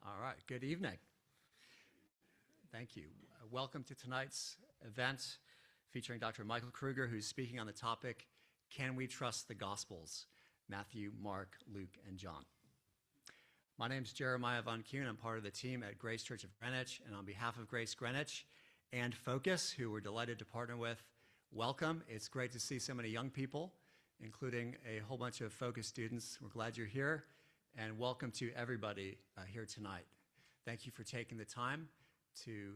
All right, good evening. Thank you. Welcome to tonight's event featuring Dr. Michael Kruger, who's speaking on the topic, Can We Trust the Gospels? Matthew, Mark, Luke, and John. My name is Jeremiah Von Kuhn. I'm part of the team at Grace Church of Greenwich, and on behalf of Grace Greenwich and Focus, who we're delighted to partner with, welcome. It's great to see so many young people, including a whole bunch of Focus students. We're glad you're here, and welcome to everybody here tonight. Thank you for taking the time to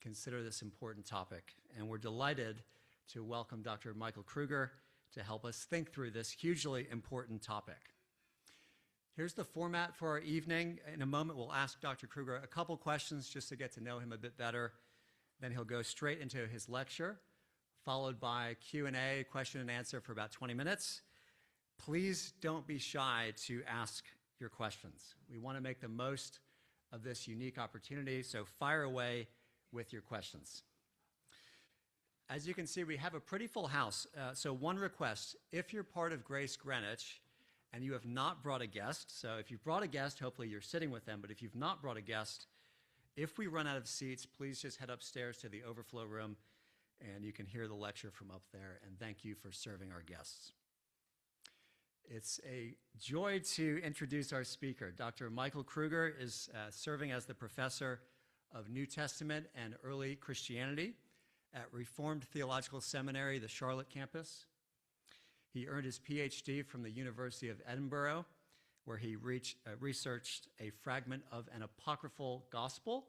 consider this important topic, and we're delighted to welcome Dr. Michael Kruger to help us think through this hugely important topic. Here's the format for our evening. In a moment, we'll ask Dr. Kruger a couple questions just to get to know him a bit better. Then he'll go straight into his lecture, followed by Q&A, question and answer for about 20 minutes. Please don't be shy to ask your questions. We want to make the most of this unique opportunity, so fire away with your questions. As you can see, we have a pretty full house, so one request, if you're part of Grace Greenwich and you have not brought a guest, so if you've brought a guest, hopefully you're sitting with them, but if you've not brought a guest, if we run out of seats, please just head upstairs to the overflow room and you can hear the lecture from up there, and thank you for serving our guests. It's a joy to introduce our speaker. Dr. Michael Kruger is serving as the professor of New Testament and Early Christianity at Reformed Theological Seminary, the Charlotte campus. He earned his PhD from the University of Edinburgh, where he researched a fragment of an apocryphal gospel.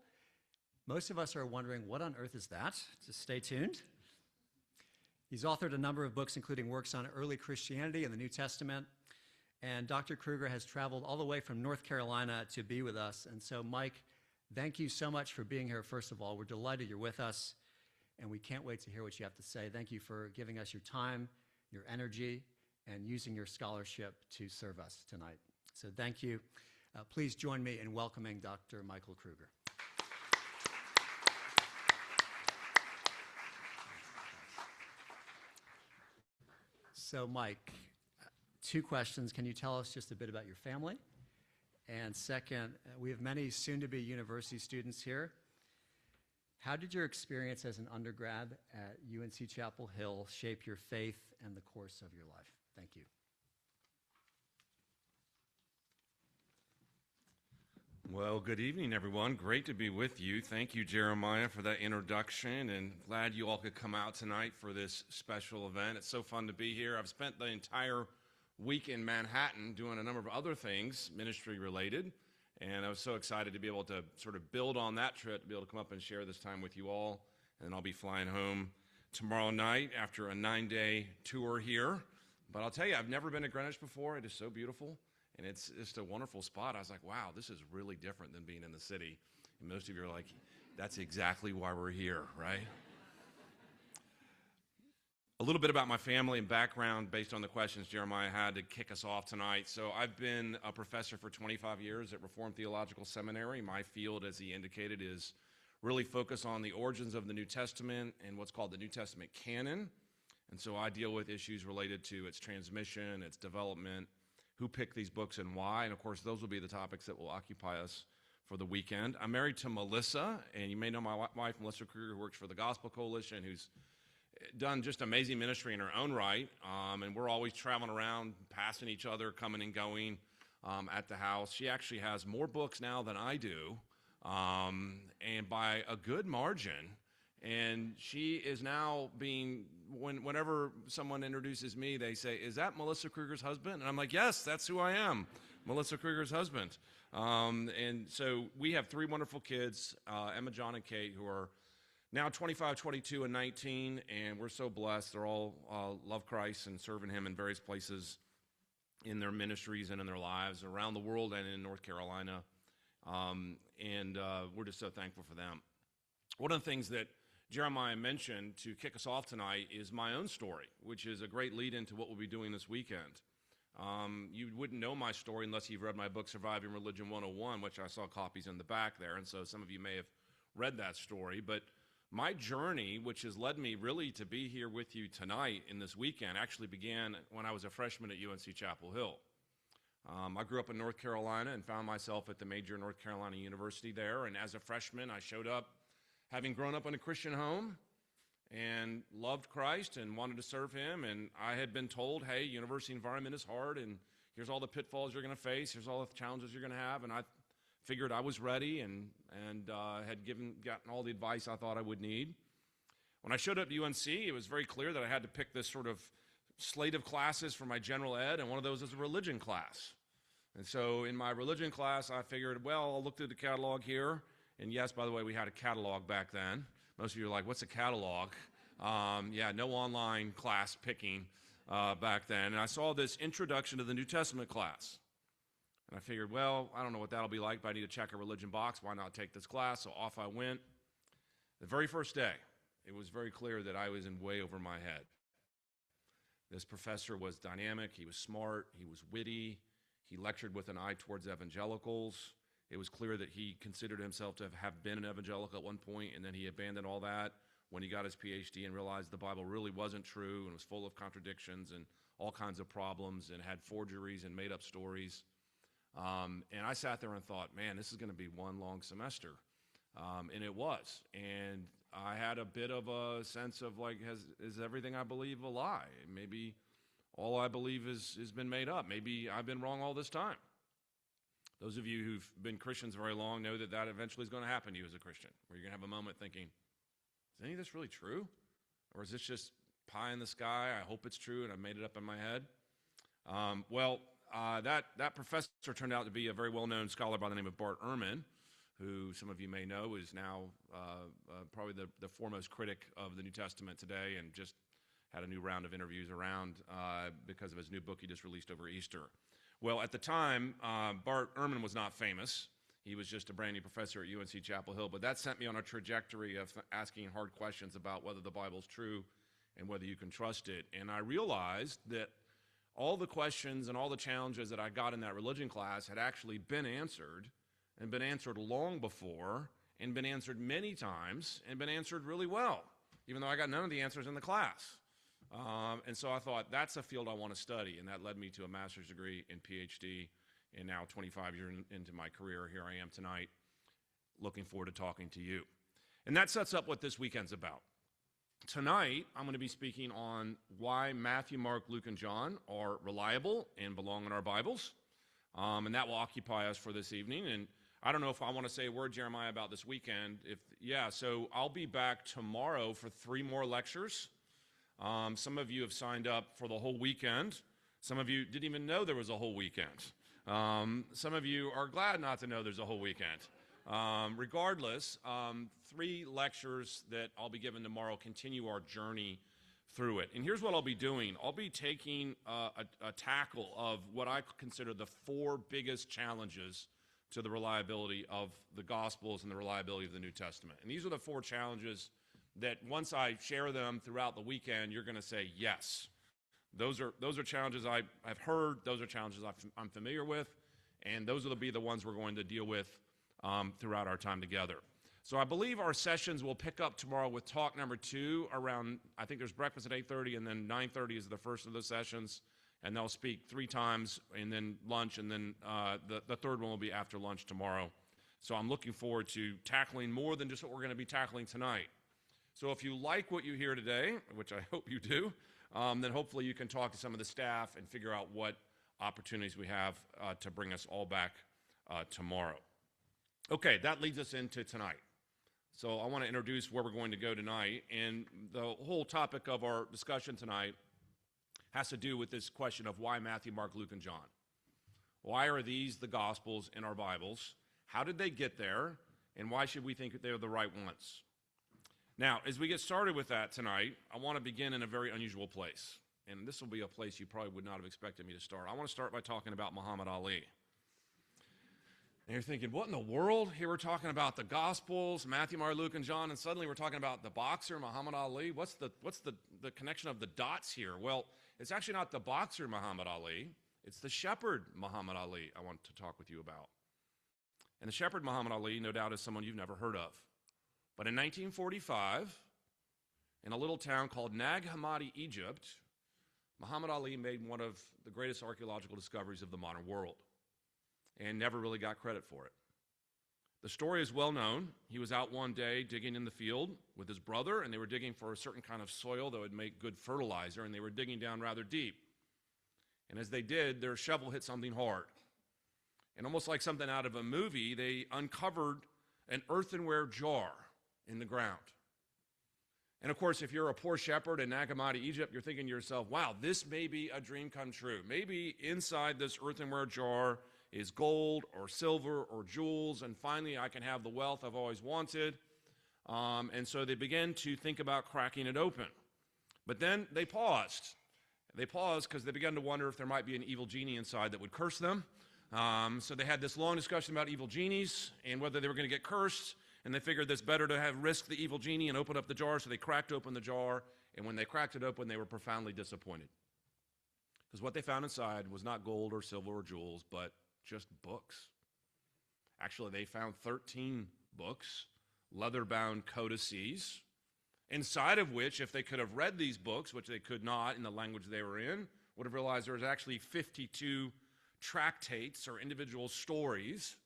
Most of us are wondering, what on earth is that? Just stay tuned. He's authored a number of books, including works on early Christianity and the New Testament. And Dr. Kruger has traveled all the way from North Carolina to be with us. And so, Mike, thank you so much for being here, first of all. We're delighted you're with us, and we can't wait to hear what you have to say. Thank you for giving us your time, your energy, and using your scholarship to serve us tonight. So thank you. Please join me in welcoming Dr. Michael Kruger. So, Mike, two questions. Can you tell us just a bit about your family? And second, we have many soon-to-be university students here. How did your experience as an undergrad at UNC Chapel Hill shape your faith and the course of your life? Thank you. Well, good evening, everyone. Great to be with you. Thank you, Jeremiah, for that introduction, and glad you all could come out tonight for this special event. It's so fun to be here. I've spent the entire week in Manhattan doing a number of other things, ministry-related, and I was so excited to be able to sort of build on that trip, to be able to come up and share this time with you all, and then I'll be flying home tomorrow night after a 9-day tour here. But I'll tell you, I've never been to Greenwich before. It is so beautiful. And it's just a wonderful spot. I was like, wow, this is really different than being in the city. And most of you are like, that's exactly why we're here, right? A little bit about my family and background based on the questions Jeremiah had to kick us off tonight. So I've been a professor for 25 years at Reformed Theological Seminary. My field, as he indicated, is really focused on the origins of the New Testament and what's called the New Testament canon. And so I deal with issues related to its transmission, its development, who picked these books and why, and of course those will be the topics that will occupy us for the weekend. I'm married to Melissa, and you may know my wife, Melissa Kruger, who works for the Gospel Coalition, who's done just amazing ministry in her own right, and we're always traveling around, passing each other, coming and going at the house. She actually has more books now than I do, and by a good margin. And she is now being, whenever someone introduces me, they say, is that Melissa Kruger's husband? And I'm like, yes, that's who I am, Melissa Kruger's husband. And so we have three wonderful kids, Emma, John, and Kate, who are now 25, 22, and 19, and we're so blessed. They're all love Christ and serving him in various places in their ministries and in their lives around the world and in North Carolina. And we're just so thankful for them. One of the things that Jeremiah mentioned to kick us off tonight is my own story, which is a great lead into what we'll be doing this weekend. You wouldn't know my story unless you've read my book, Surviving Religion 101, which I saw copies in the back there, and so some of you may have read that story. But my journey, which has led me really to be here with you tonight in this weekend, actually began when I was a freshman at UNC Chapel Hill. I grew up in North Carolina and found myself at the major North Carolina University there. And as a freshman, I showed up having grown up in a Christian home and loved Christ and wanted to serve him. And I had been told, hey, university environment is hard, and here's all the pitfalls you're going to face. Here's all the challenges you're going to have. And I figured I was ready and had gotten all the advice I thought I would need. When I showed up at UNC, it was very clear that I had to pick this sort of slate of classes for my general ed, and one of those was a religion class. And so in my religion class, I figured, well, I'll look through the catalog here. And yes, by the way, we had a catalog back then. Most of you are like, what's a catalog? Yeah, no online class picking back then. And I saw this introduction to the New Testament class. And I figured, well, I don't know what that'll be like, but I need to check a religion box. Why not take this class? So off I went. The very first day, it was very clear that I was in way over my head. This professor was dynamic. He was smart. He was witty. He lectured with an eye towards evangelicals. It was clear that he considered himself to have been an evangelical at one point, and then he abandoned all that when he got his PhD and realized the Bible really wasn't true and was full of contradictions and all kinds of problems and had forgeries and made-up stories. And I sat there and thought, man, this is going to be one long semester. And it was. And I had a bit of a sense of, like, is everything I believe a lie? Maybe all I believe has been made up. Maybe I've been wrong all this time. Those of you who've been Christians very long know that that eventually is going to happen to you as a Christian, where you're going to have a moment thinking, is any of this really true? Or is this just pie in the sky? I hope it's true, and I've made it up in my head. That professor turned out to be a very well-known scholar by the name of Bart Ehrman, who some of you may know is now probably the foremost critic of the New Testament today, and just had a new round of interviews around because of his new book he just released over Easter. Well, at the time, Bart Ehrman was not famous. He was just a brand new professor at UNC Chapel Hill, but that sent me on a trajectory of asking hard questions about whether the Bible's true and whether you can trust it. And I realized that all the questions and all the challenges that I got in that religion class had actually been answered, and been answered long before, and been answered many times, and been answered really well, even though I got none of the answers in the class. And so I thought, that's a field I want to study, and that led me to a master's degree and PhD, and now 25 years into my career, here I am tonight, looking forward to talking to you. And that sets up what this weekend's about. Tonight, I'm going to be speaking on why Matthew, Mark, Luke, and John are reliable and belong in our Bibles, and that will occupy us for this evening. And I don't know if I want to say a word, Jeremiah, about this weekend. So I'll be back tomorrow for 3 more lectures. Some of you have signed up for the whole weekend. Some of you didn't even know there was a whole weekend. Some of you are glad not to know there's a whole weekend. Regardless, 3 lectures that I'll be giving tomorrow continue our journey through it. And here's what I'll be doing. I'll be taking a tackle of what I consider the 4 biggest challenges to the reliability of the Gospels and the reliability of the New Testament. And these are the 4 challenges that once I share them throughout the weekend, you're going to say, yes, those are challenges I've heard, those are challenges I'm familiar with, and those will be the ones we're going to deal with throughout our time together. So I believe our sessions will pick up tomorrow with talk number 2 around, I think there's breakfast at 8:30, and then 9:30 is the first of those sessions, and they'll speak 3 times, and then lunch, and then the third one will be after lunch tomorrow. So I'm looking forward to tackling more than just what we're going to be tackling tonight. So if you like what you hear today, which I hope you do, then hopefully you can talk to some of the staff and figure out what opportunities we have to bring us all back tomorrow. Okay, that leads us into tonight. So I want to introduce where we're going to go tonight, and the whole topic of our discussion tonight has to do with this question of why Matthew, Mark, Luke, and John. Why are these the Gospels in our Bibles? How did they get there? And why should we think they're the right ones? Now, as we get started with that tonight, I want to begin in a very unusual place. And this will be a place you probably would not have expected me to start. I want to start by talking about Muhammad Ali. And you're thinking, what in the world? Here we're talking about the Gospels, Matthew, Mark, Luke, and John, and suddenly we're talking about the boxer, Muhammad Ali. What's the connection of the dots here? Well, it's actually not the boxer, Muhammad Ali. It's the shepherd, Muhammad Ali, I want to talk with you about. And the shepherd, Muhammad Ali, no doubt is someone you've never heard of. But in 1945, in a little town called Nag Hammadi, Egypt, Muhammad Ali made one of the greatest archaeological discoveries of the modern world and never really got credit for it. The story is well known. He was out one day digging in the field with his brother, and they were digging for a certain kind of soil that would make good fertilizer, and they were digging down rather deep. And as they did, their shovel hit something hard. And almost like something out of a movie, they uncovered an earthenware jar in the ground. And of course, if you're a poor shepherd in Nagamati, Egypt, you're thinking to yourself, wow, this may be a dream come true. Maybe inside this earthenware jar is gold or silver or jewels, and finally I can have the wealth I've always wanted. And so they began to think about cracking it open. But then they paused. They paused because they began to wonder if there might be an evil genie inside that would curse them. So they had this long discussion about evil genies and whether they were going to get cursed. And they figured it's better to have risk the evil genie and open up the jar, so they cracked open the jar, and when they cracked it open, they were profoundly disappointed. Because what they found inside was not gold or silver or jewels, but just books. Actually, they found 13 books, leather-bound codices, inside of which, if they could have read these books, which they could not in the language they were in, would have realized there was actually 52 tractates or individual stories.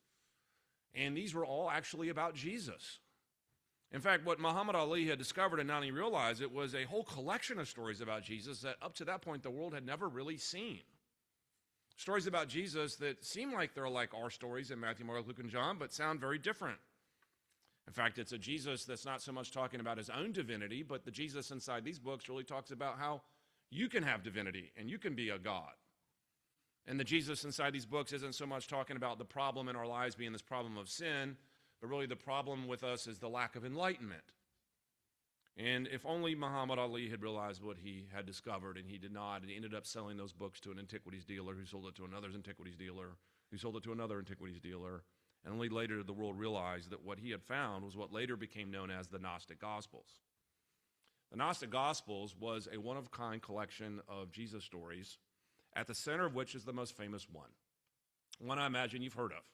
And these were all actually about Jesus. In fact, what Muhammad Ali had discovered and not only realized, it was a whole collection of stories about Jesus that up to that point the world had never really seen. Stories about Jesus that seem like they're like our stories in Matthew, Mark, Luke, and John, but sound very different. In fact, it's a Jesus that's not so much talking about his own divinity, but the Jesus inside these books really talks about how you can have divinity and you can be a God. And the Jesus inside these books isn't so much talking about the problem in our lives being this problem of sin, but really the problem with us is the lack of enlightenment. And if only Muhammad Ali had realized what he had discovered, and he did not, and he ended up selling those books to an antiquities dealer who sold it to another antiquities dealer, who sold it to another antiquities dealer, and only later did the world realize that what he had found was what later became known as the Gnostic Gospels. The Gnostic Gospels was a one-of-a-kind collection of Jesus stories, at the center of which is the most famous one I imagine you've heard of.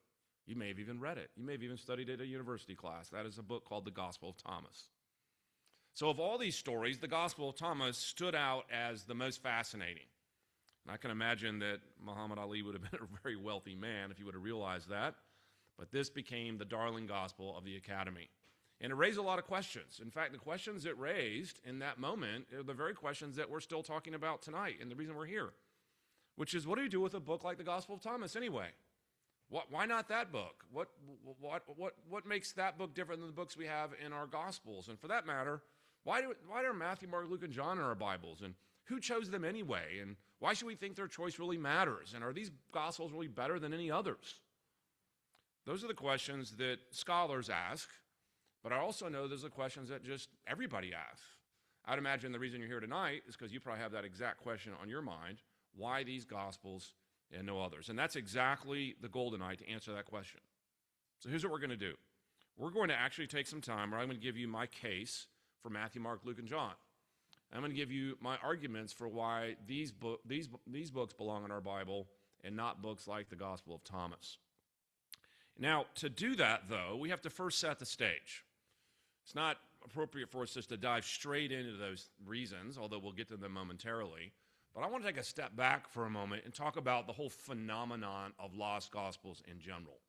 You may have even read it. You may have even studied it at a university class. That is a book called the Gospel of Thomas. So of all these stories, the Gospel of Thomas stood out as the most fascinating. And I can imagine that Muhammad Ali would have been a very wealthy man if he would have realized that. But this became the darling gospel of the academy. And it raised a lot of questions. In fact, the questions it raised in that moment are the very questions that we're still talking about tonight, and the reason we're here. Which is, what do you do with a book like the Gospel of Thomas anyway? Why not that book? What makes that book different than the books we have in our Gospels? And for that matter, why are Matthew, Mark, Luke, and John in our Bibles? And who chose them anyway? And why should we think their choice really matters? And are these Gospels really better than any others? Those are the questions that scholars ask, but I also know those are the questions that just everybody asks. I'd imagine the reason you're here tonight is because you probably have that exact question on your mind. Why these Gospels and no others? And that's exactly the goal tonight, to answer that question. So here's what we're going to do. We're going to actually take some time where I'm going to give you my case for Matthew, Mark, Luke, and John. I'm going to give you my arguments for why these books belong in our Bible and not books like the Gospel of Thomas. Now, to do that, though, we have to first set the stage. It's not appropriate for us just to dive straight into those reasons, although we'll get to them momentarily. But I want to take a step back for a moment and talk about the whole phenomenon of lost gospels in general.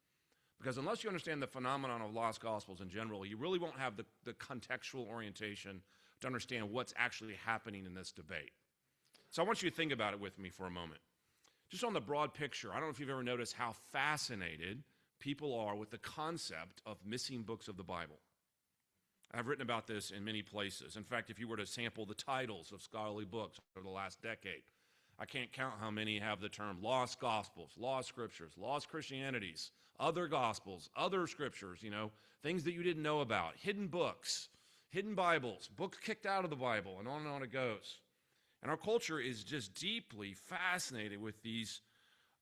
Because unless you understand the phenomenon of lost gospels in general, you really won't have the contextual orientation to understand what's actually happening in this debate. So I want you to think about it with me for a moment. Just on the broad picture, I don't know if you've ever noticed how fascinated people are with the concept of missing books of the Bible. I've written about this in many places. In fact, if you were to sample the titles of scholarly books over the last decade, I can't count how many have the term lost gospels, lost scriptures, lost Christianities, other gospels, other scriptures, things that you didn't know about, hidden books, hidden Bibles, books kicked out of the Bible, and on it goes. And our culture is just deeply fascinated with these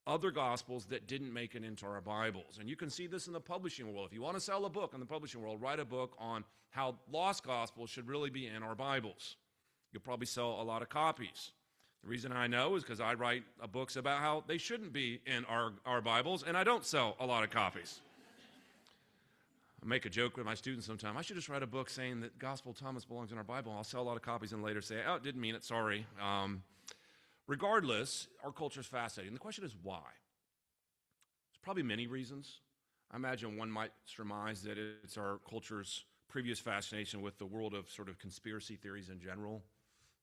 other gospels that didn't make it into our Bibles. And you can see this in the publishing world. If you want to sell a book in the publishing world, write a book on how lost gospels should really be in our Bibles. You'll probably sell a lot of copies. The reason I know is because I write books about how they shouldn't be in our Bibles, and I don't sell a lot of copies. I make a joke with my students sometimes. I should just write a book saying that Gospel of Thomas belongs in our Bible, and I'll sell a lot of copies and later say, oh, didn't mean it, sorry. Regardless, our culture is fascinating. The question is why? There's probably many reasons. I imagine one might surmise that it's our culture's previous fascination with the world of sort of conspiracy theories in general.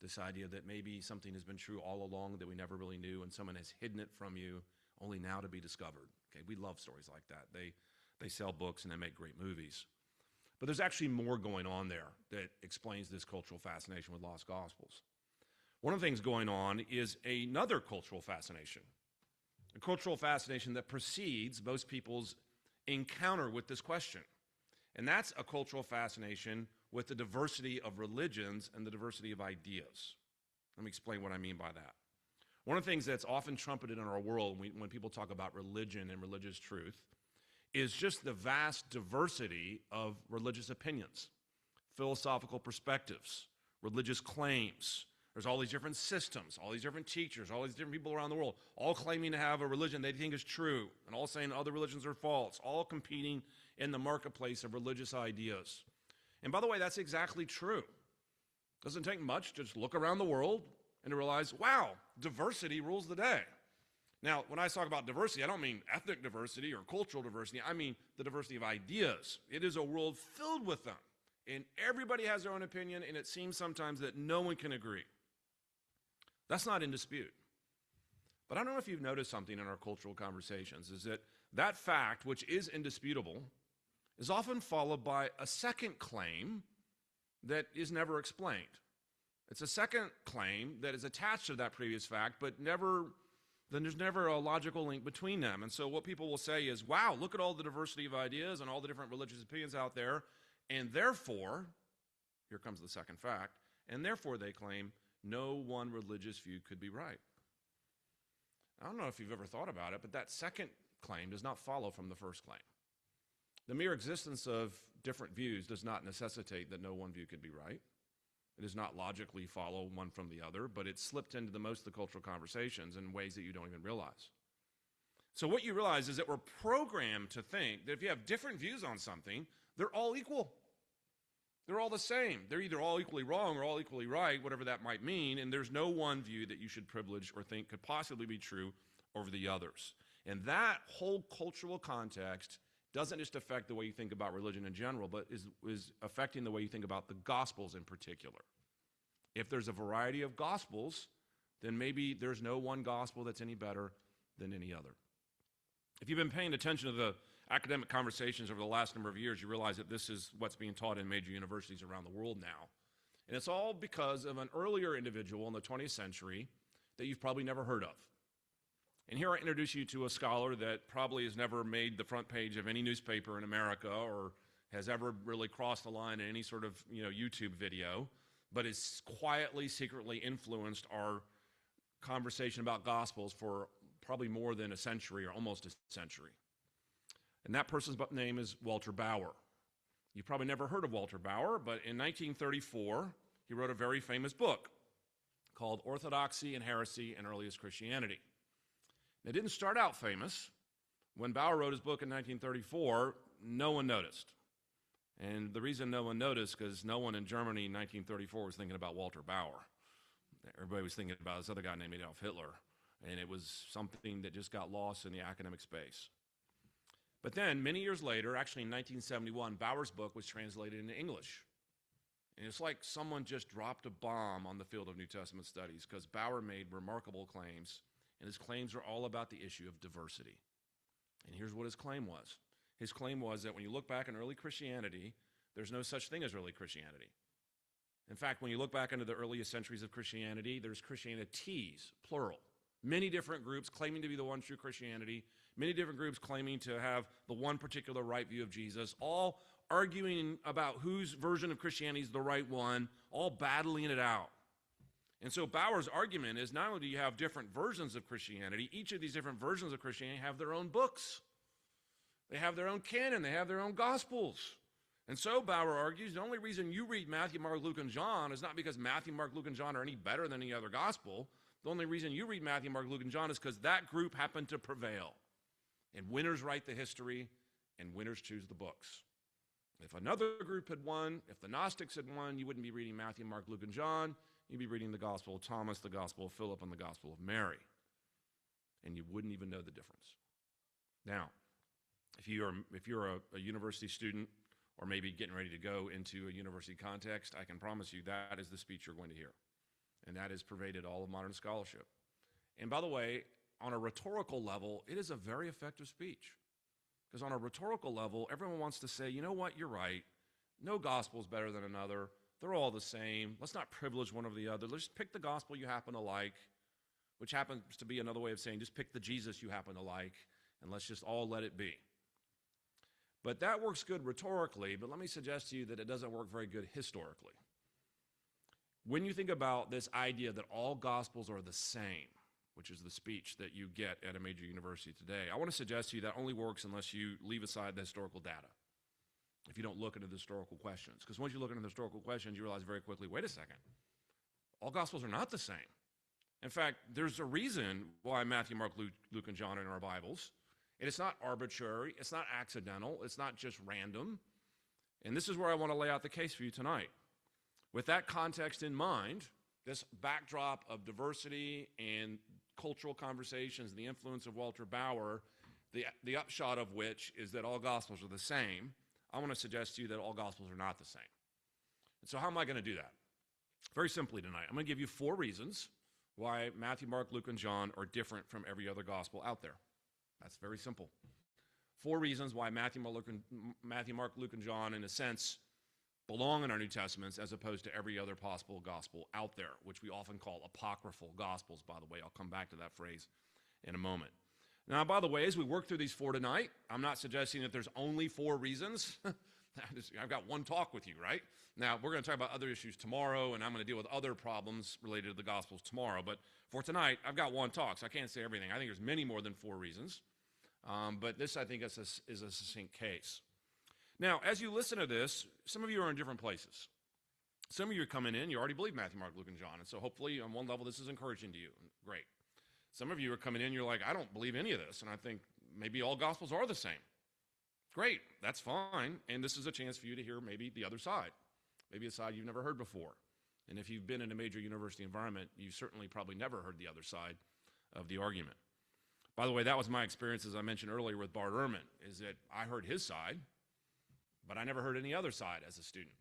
This idea that maybe something has been true all along that we never really knew and someone has hidden it from you only now to be discovered. Okay, we love stories like that. They sell books and they make great movies. But there's actually more going on there that explains this cultural fascination with lost gospels. One of the things going on is another cultural fascination, a cultural fascination that precedes most people's encounter with this question. And that's a cultural fascination with the diversity of religions and the diversity of ideas. Let me explain what I mean by that. One of the things that's often trumpeted in our world when people talk about religion and religious truth is just the vast diversity of religious opinions, philosophical perspectives, religious claims. There's all these different systems, all these different teachers, all these different people around the world, all claiming to have a religion they think is true, and all saying other religions are false, all competing in the marketplace of religious ideas. And by the way, that's exactly true. Doesn't take much to just look around the world and to realize, wow, diversity rules the day. Now, when I talk about diversity, I don't mean ethnic diversity or cultural diversity. I mean the diversity of ideas. It is a world filled with them. And everybody has their own opinion, and it seems sometimes that no one can agree. That's not in dispute. But I don't know if you've noticed something in our cultural conversations, is that that fact, which is indisputable, is often followed by a second claim that is never explained. It's a second claim that is attached to that previous fact, but then there's never a logical link between them. And so what people will say is, wow, look at all the diversity of ideas and all the different religious opinions out there, and therefore, here comes the second fact, and therefore they claim no one religious view could be right. I don't know if you've ever thought about it, but that second claim does not follow from the first claim. The mere existence of different views does not necessitate that no one view could be right. It does not logically follow one from the other, but it's slipped into most of the cultural conversations in ways that you don't even realize. So what you realize is that we're programmed to think that if you have different views on something, they're all equal. They're all the same. They're either all equally wrong or all equally right, whatever that might mean, and there's no one view that you should privilege or think could possibly be true over the others. And that whole cultural context doesn't just affect the way you think about religion in general, but is affecting the way you think about the Gospels in particular. If there's a variety of Gospels, then maybe there's no one Gospel that's any better than any other. If you've been paying attention to the academic conversations over the last number of years, you realize that this is what's being taught in major universities around the world now. And it's all because of an earlier individual in the 20th century that you've probably never heard of. And here I introduce you to a scholar that probably has never made the front page of any newspaper in America or has ever really crossed the line in any sort of YouTube video, but has quietly, secretly influenced our conversation about Gospels for probably more than a century or almost a century. And that person's name is Walter Bauer. You've probably never heard of Walter Bauer, but in 1934, he wrote a very famous book called Orthodoxy and Heresy in Earliest Christianity. It didn't start out famous. When Bauer wrote his book in 1934, no one noticed. And the reason no one noticed, because no one in Germany in 1934 was thinking about Walter Bauer. Everybody was thinking about this other guy named Adolf Hitler. And it was something that just got lost in the academic space. But then, many years later, actually in 1971, Bauer's book was translated into English. And it's like someone just dropped a bomb on the field of New Testament studies, because Bauer made remarkable claims, and his claims are all about the issue of diversity. And here's what his claim was. His claim was that when you look back in early Christianity, there's no such thing as early Christianity. In fact, when you look back into the earliest centuries of Christianity, there's Christianities, plural. Many different groups claiming to be the one true Christianity, many different groups claiming to have the one particular right view of Jesus, all arguing about whose version of Christianity is the right one, all battling it out. And so Bauer's argument is not only do you have different versions of Christianity, each of these different versions of Christianity have their own books. They have their own canon. They have their own Gospels. And so Bauer argues the only reason you read Matthew, Mark, Luke, and John is not because Matthew, Mark, Luke, and John are any better than any other gospel. The only reason you read Matthew, Mark, Luke, and John is because that group happened to prevail. And winners write the history, and winners choose the books. If another group had won, if the Gnostics had won, you wouldn't be reading Matthew, Mark, Luke, and John. you'd be reading the Gospel of Thomas, the Gospel of Philip, and the Gospel of Mary. And you wouldn't even know the difference. Now, if you're a university student or maybe getting ready to go into a university context, I can promise you that is the speech you're going to hear. And that has pervaded all of modern scholarship. And by the way, on a rhetorical level, it is a very effective speech. Because on a rhetorical level, everyone wants to say, you know what, you're right. No gospel is better than another. They're all the same. Let's not privilege one over the other. Let's pick the gospel you happen to like, which happens to be another way of saying just pick the Jesus you happen to like, and let's just all let it be. But that works good rhetorically, but let me suggest to you that it doesn't work very good historically. When you think about this idea that all gospels are the same, which is the speech that you get at a major university today, I want to suggest to you that only works unless you leave aside the historical data, if you don't look into the historical questions. Because once you look into the historical questions, you realize very quickly, wait a second, all gospels are not the same. In fact, there's a reason why Matthew, Mark, Luke, and John are in our Bibles. And it's not arbitrary, it's not accidental, it's not just random. And this is where I want to lay out the case for you tonight. With that context in mind, this backdrop of diversity and cultural conversations, the influence of Walter Bauer, the upshot of which is that all gospels are the same, I want to suggest to you that all gospels are not the same. And so how am I going to do that? Very simply tonight, I'm going to give you 4 reasons why Matthew, Mark, Luke, and John are different from every other gospel out there. That's very simple. 4 reasons why Matthew, Mark, Luke, and John, in a sense, belong in our New Testaments as opposed to every other possible gospel out there, which we often call apocryphal gospels, by the way. I'll come back to that phrase in a moment. Now, by the way, as we work through these 4 tonight, I'm not suggesting that there's only 4 reasons. I've got one talk with you, right? Now, we're going to talk about other issues tomorrow, and I'm going to deal with other problems related to the Gospels tomorrow. But for tonight, I've got one talk, so I can't say everything. I think there's many more than 4 reasons. But this, I think, is a succinct case. Now, as you listen to this, some of you are in different places. Some of you are coming in, you already believe Matthew, Mark, Luke, and John. And so hopefully, on one level, this is encouraging to you. Great. Some of you are coming in, you're like, I don't believe any of this. And I think maybe all Gospels are the same. Great, that's fine, and this is a chance for you to hear maybe the other side, maybe a side you've never heard before. And if you've been in a major university environment, you certainly probably never heard the other side of the argument. By the way, that was my experience, as I mentioned earlier, with Bart Ehrman, is that I heard his side, but I never heard any other side as a student.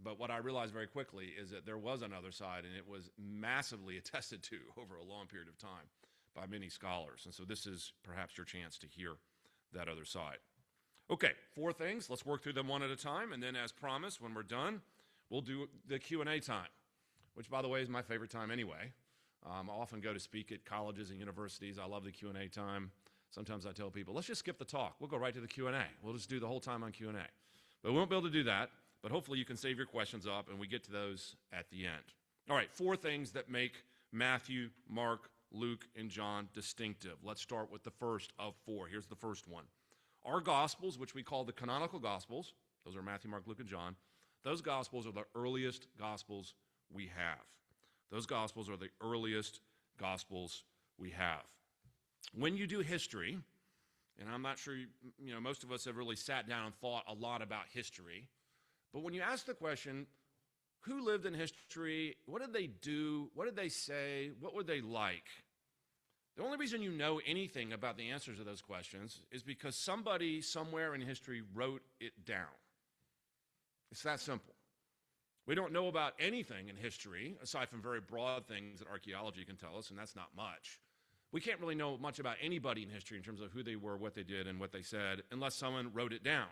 But what I realized very quickly is that there was another side, and it was massively attested to over a long period of time by many scholars. And so this is perhaps your chance to hear that other side. Okay, 4 things. Let's work through them one at a time, and then as promised, when we're done, we'll do the Q&A time, which, by the way, is my favorite time anyway. I often go to speak at colleges and universities. I love the Q&A time. Sometimes I tell people, let's just skip the talk. We'll go right to the Q&A. We'll just do the whole time on Q&A. But we won't be able to do that, but hopefully you can save your questions up, and we get to those at the end. All right, 4 things that make Matthew, Mark, Luke, and John distinctive. Let's start with the first of 4. Here's the first one. Our Gospels, which we call the canonical Gospels, those are Matthew, Mark, Luke, and John, those Gospels are the earliest Gospels we have. Those Gospels are the earliest Gospels we have. When you do history, and I'm not sure, most of us have really sat down and thought a lot about history, but when you ask the question, who lived in history, what did they do, what did they say, what were they like? The only reason you know anything about the answers to those questions is because somebody somewhere in history wrote it down. It's that simple. We don't know about anything in history, aside from very broad things that archaeology can tell us, and that's not much. We can't really know much about anybody in history in terms of who they were, what they did, and what they said, unless someone wrote it down.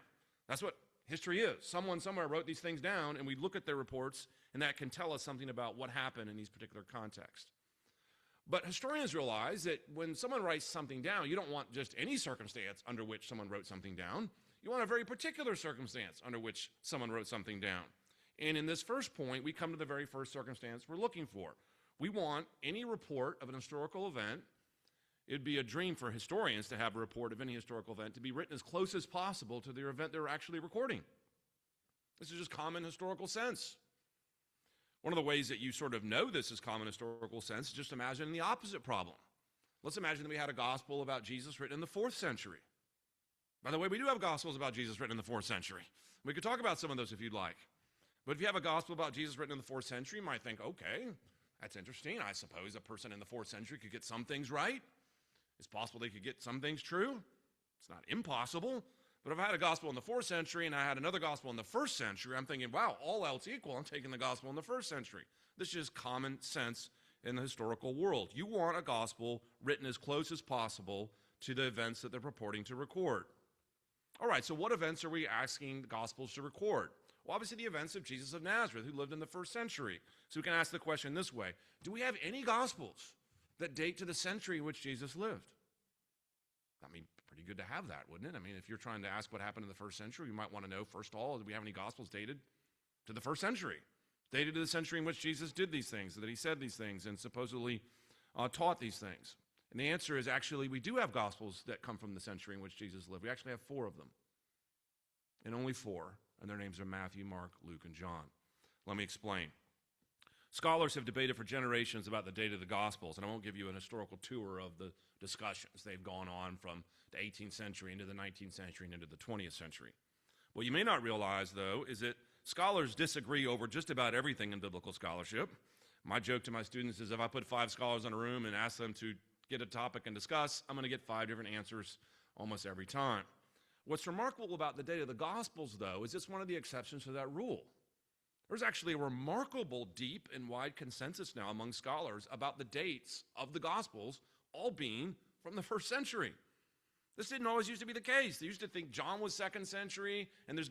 That's what history is. Someone somewhere wrote these things down, and we look at their reports, and that can tell us something about what happened in these particular contexts. But historians realize that when someone writes something down, you don't want just any circumstance under which someone wrote something down. You want a very particular circumstance under which someone wrote something down. And in this first point, we come to the very first circumstance we're looking for. We want any report of an historical event. It'd be a dream for historians to have a report of any historical event to be written as close as possible to the event they're actually recording. This is just common historical sense. One of the ways that you sort of know this is common historical sense is just imagine the opposite problem. Let's imagine that we had a gospel about Jesus written in the 4th century. By the way, we do have gospels about Jesus written in the 4th century. We could talk about some of those if you'd like. But if you have a gospel about Jesus written in the 4th century, you might think, okay, that's interesting. I suppose a person in the 4th century could get some things right. It's possible they could get some things true. It's not impossible. But if I had a gospel in the 4th century and I had another gospel in the 1st century, I'm thinking, wow, all else equal, I'm taking the gospel in the 1st century. This is common sense in the historical world. You want a gospel written as close as possible to the events that they're purporting to record. All right, so what events are we asking the Gospels to record? Well, obviously the events of Jesus of Nazareth, who lived in the 1st century. So we can ask the question this way: do we have any Gospels that date to the century in which Jesus lived? I mean, pretty good to have that, wouldn't it? I mean, if you're trying to ask what happened in the 1st century, you might want to know, first of all, do we have any Gospels dated to the 1st century? Dated to the century in which Jesus did these things, that he said these things, and supposedly taught these things. And the answer is actually we do have Gospels that come from the century in which Jesus lived. We actually have 4 of them. And only 4. And their names are Matthew, Mark, Luke, and John. Let me explain. Scholars have debated for generations about the date of the Gospels, and I won't give you an historical tour of the discussions. They've gone on from the 18th century into the 19th century and into the 20th century. What you may not realize, though, is that scholars disagree over just about everything in biblical scholarship. My joke to my students is if I put 5 scholars in a room and ask them to get a topic and discuss, I'm going to get 5 different answers almost every time. What's remarkable about the date of the Gospels, though, is it's one of the exceptions to that rule. There's actually a remarkable, deep, and wide consensus now among scholars about the dates of the Gospels all being from the 1st century. This didn't always used to be the case. They used to think John was 2nd century, and there's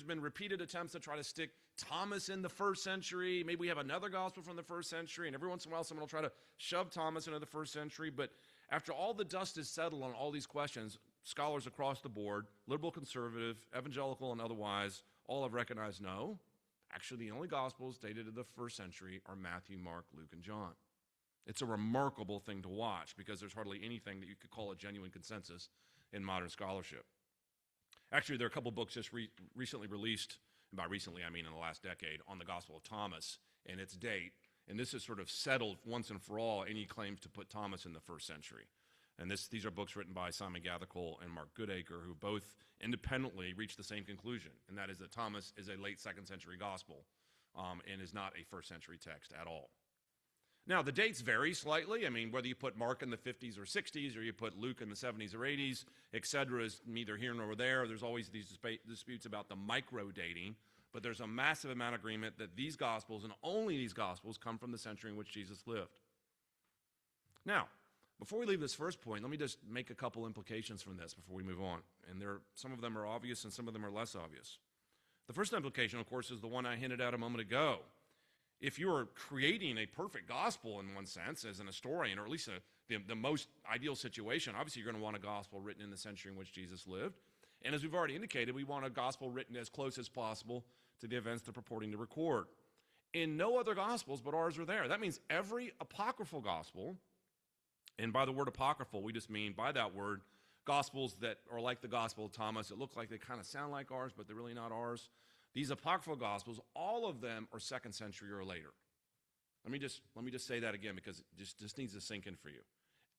been repeated attempts to try to stick Thomas in the 1st century. Maybe we have another gospel from the 1st century, and every once in a while someone will try to shove Thomas into the 1st century. But after all the dust is settled on all these questions, scholars across the board, liberal, conservative, evangelical, and otherwise, all have recognized no. Actually, the only gospels dated to the 1st century are Matthew, Mark, Luke, and John. It's a remarkable thing to watch because there's hardly anything that you could call a genuine consensus in modern scholarship. Actually, there are a couple books just recently released, and by recently I mean in the last decade, on the Gospel of Thomas and its date. And this has sort of settled once and for all any claims to put Thomas in the 1st century. And these are books written by Simon Gathercole and Mark Goodacre, who both independently reached the same conclusion, and that is that Thomas is a late 2nd century gospel and is not a 1st century text at all. Now, the dates vary slightly. I mean, whether you put Mark in the 50s or 60s, or you put Luke in the 70s or 80s, etc., is neither here nor there. There's always these disputes about the micro-dating, but there's a massive amount of agreement that these Gospels, and only these Gospels, come from the century in which Jesus lived. Now, before we leave this first point, let me just make a couple implications from this before we move on. And some of them are obvious and some of them are less obvious. The first implication, of course, is the one I hinted at a moment ago. If you're creating a perfect gospel in one sense as an historian, or at least the most ideal situation, obviously you're going to want a gospel written in the century in which Jesus lived. And as we've already indicated, we want a gospel written as close as possible to the events they're purporting to record. In no other gospels but ours are there. That means every apocryphal gospel, and by the word apocryphal, we just mean by that word gospels that are like the Gospel of Thomas, that look like they kind of sound like ours, but they're really not ours. These apocryphal gospels, all of them are 2nd century or later. Let me just say that again because it just needs to sink in for you.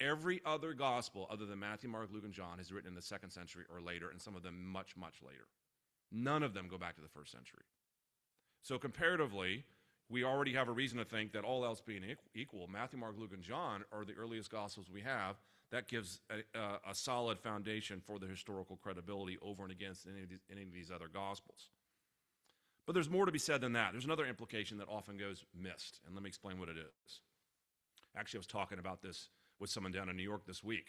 Every other gospel other than Matthew, Mark, Luke, and John is written in the 2nd century or later, and some of them much, much later. None of them go back to the 1st century. So comparatively, we already have a reason to think that all else being equal, Matthew, Mark, Luke, and John are the earliest gospels we have. That gives a solid foundation for the historical credibility over and against any of these other gospels. But there's more to be said than that. There's another implication that often goes missed, and let me explain what it is. Actually, I was talking about this with someone down in New York this week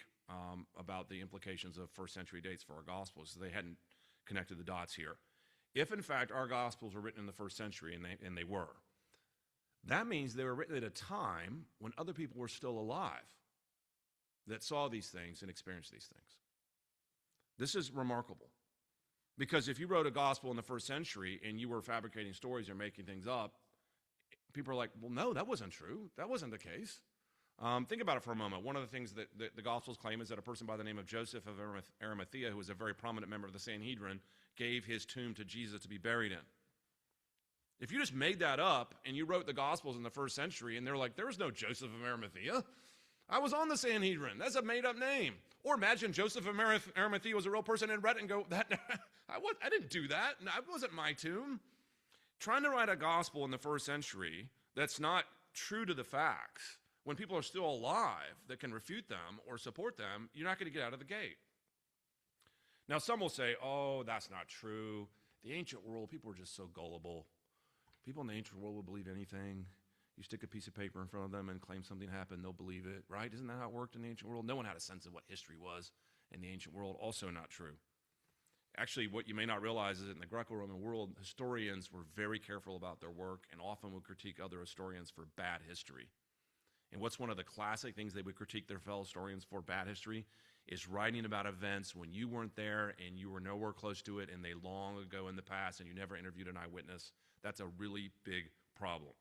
about the implications of 1st century dates for our gospels. They hadn't connected the dots here. If, in fact, our gospels were written in the 1st century, and they were, that means they were written at a time when other people were still alive that saw these things and experienced these things. This is remarkable. Because if you wrote a gospel in the 1st century and you were fabricating stories or making things up, people are like, well, no, that wasn't true. That wasn't the case. Think about it for a moment. One of the things that the Gospels claim is that a person by the name of Joseph of Arimathea, who was a very prominent member of the Sanhedrin, gave his tomb to Jesus to be buried in. If you just made that up and you wrote the Gospels in the 1st century and they're like, there was no Joseph of Arimathea. I was on the Sanhedrin. That's a made-up name. Or imagine Joseph of Arimathea was a real person and read it and go, I didn't do that. That wasn't my tomb. trying to write a gospel in the first century that's not true to the facts, when people are still alive that can refute them or support them, you're not going to get out of the gate. Now, some will say, oh, that's not true. The ancient world, people were just so gullible. People in the ancient world will believe anything. You stick a piece of paper in front of them and claim something happened, they'll believe it, right? Isn't that how it worked in the ancient world? No one had a sense of what history was in the ancient world. Also not true. Actually, what you may not realize is that in the Greco-Roman world, historians were very careful about their work and often would critique other historians for bad history. And what's one of the classic things they would critique their fellow historians for bad history is writing about events when you weren't there and you were nowhere close to it and they long ago in the past and you never interviewed an eyewitness. That's a really big problem.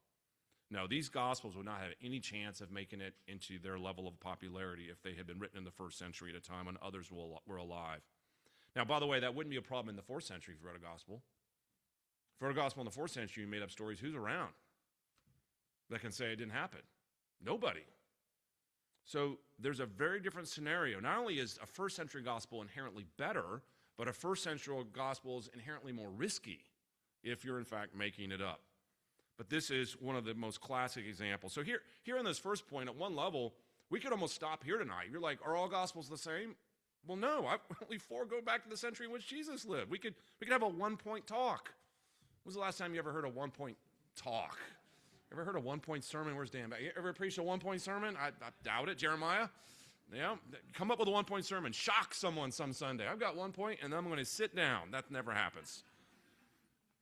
No, these Gospels would not have any chance of making it into their level of popularity if they had been written in the first century at a time when others were alive. Now, by the way, that wouldn't be a problem in the 4th century if you wrote a gospel. If you wrote a gospel in the 4th century, you made up stories. Who's around that can say it didn't happen? Nobody. So there's a very different scenario. Not only is a 1st century gospel inherently better, but a 1st century gospel is inherently more risky if you're in fact making it up. But this is one of the most classic examples. So here on this first point, at one level, we could almost stop here tonight. You're like, are all gospels the same? Well, no, only 4 go back to the century in which Jesus lived. We could have a one-point talk. When was the last time you ever heard a one-point talk? Ever heard a one-point sermon? Where's Dan? You ever preached a one-point sermon? I doubt it. Jeremiah? Yeah, come up with a one-point sermon. Shock someone some Sunday. I've got 1 point, and then I'm going to sit down. That never happens.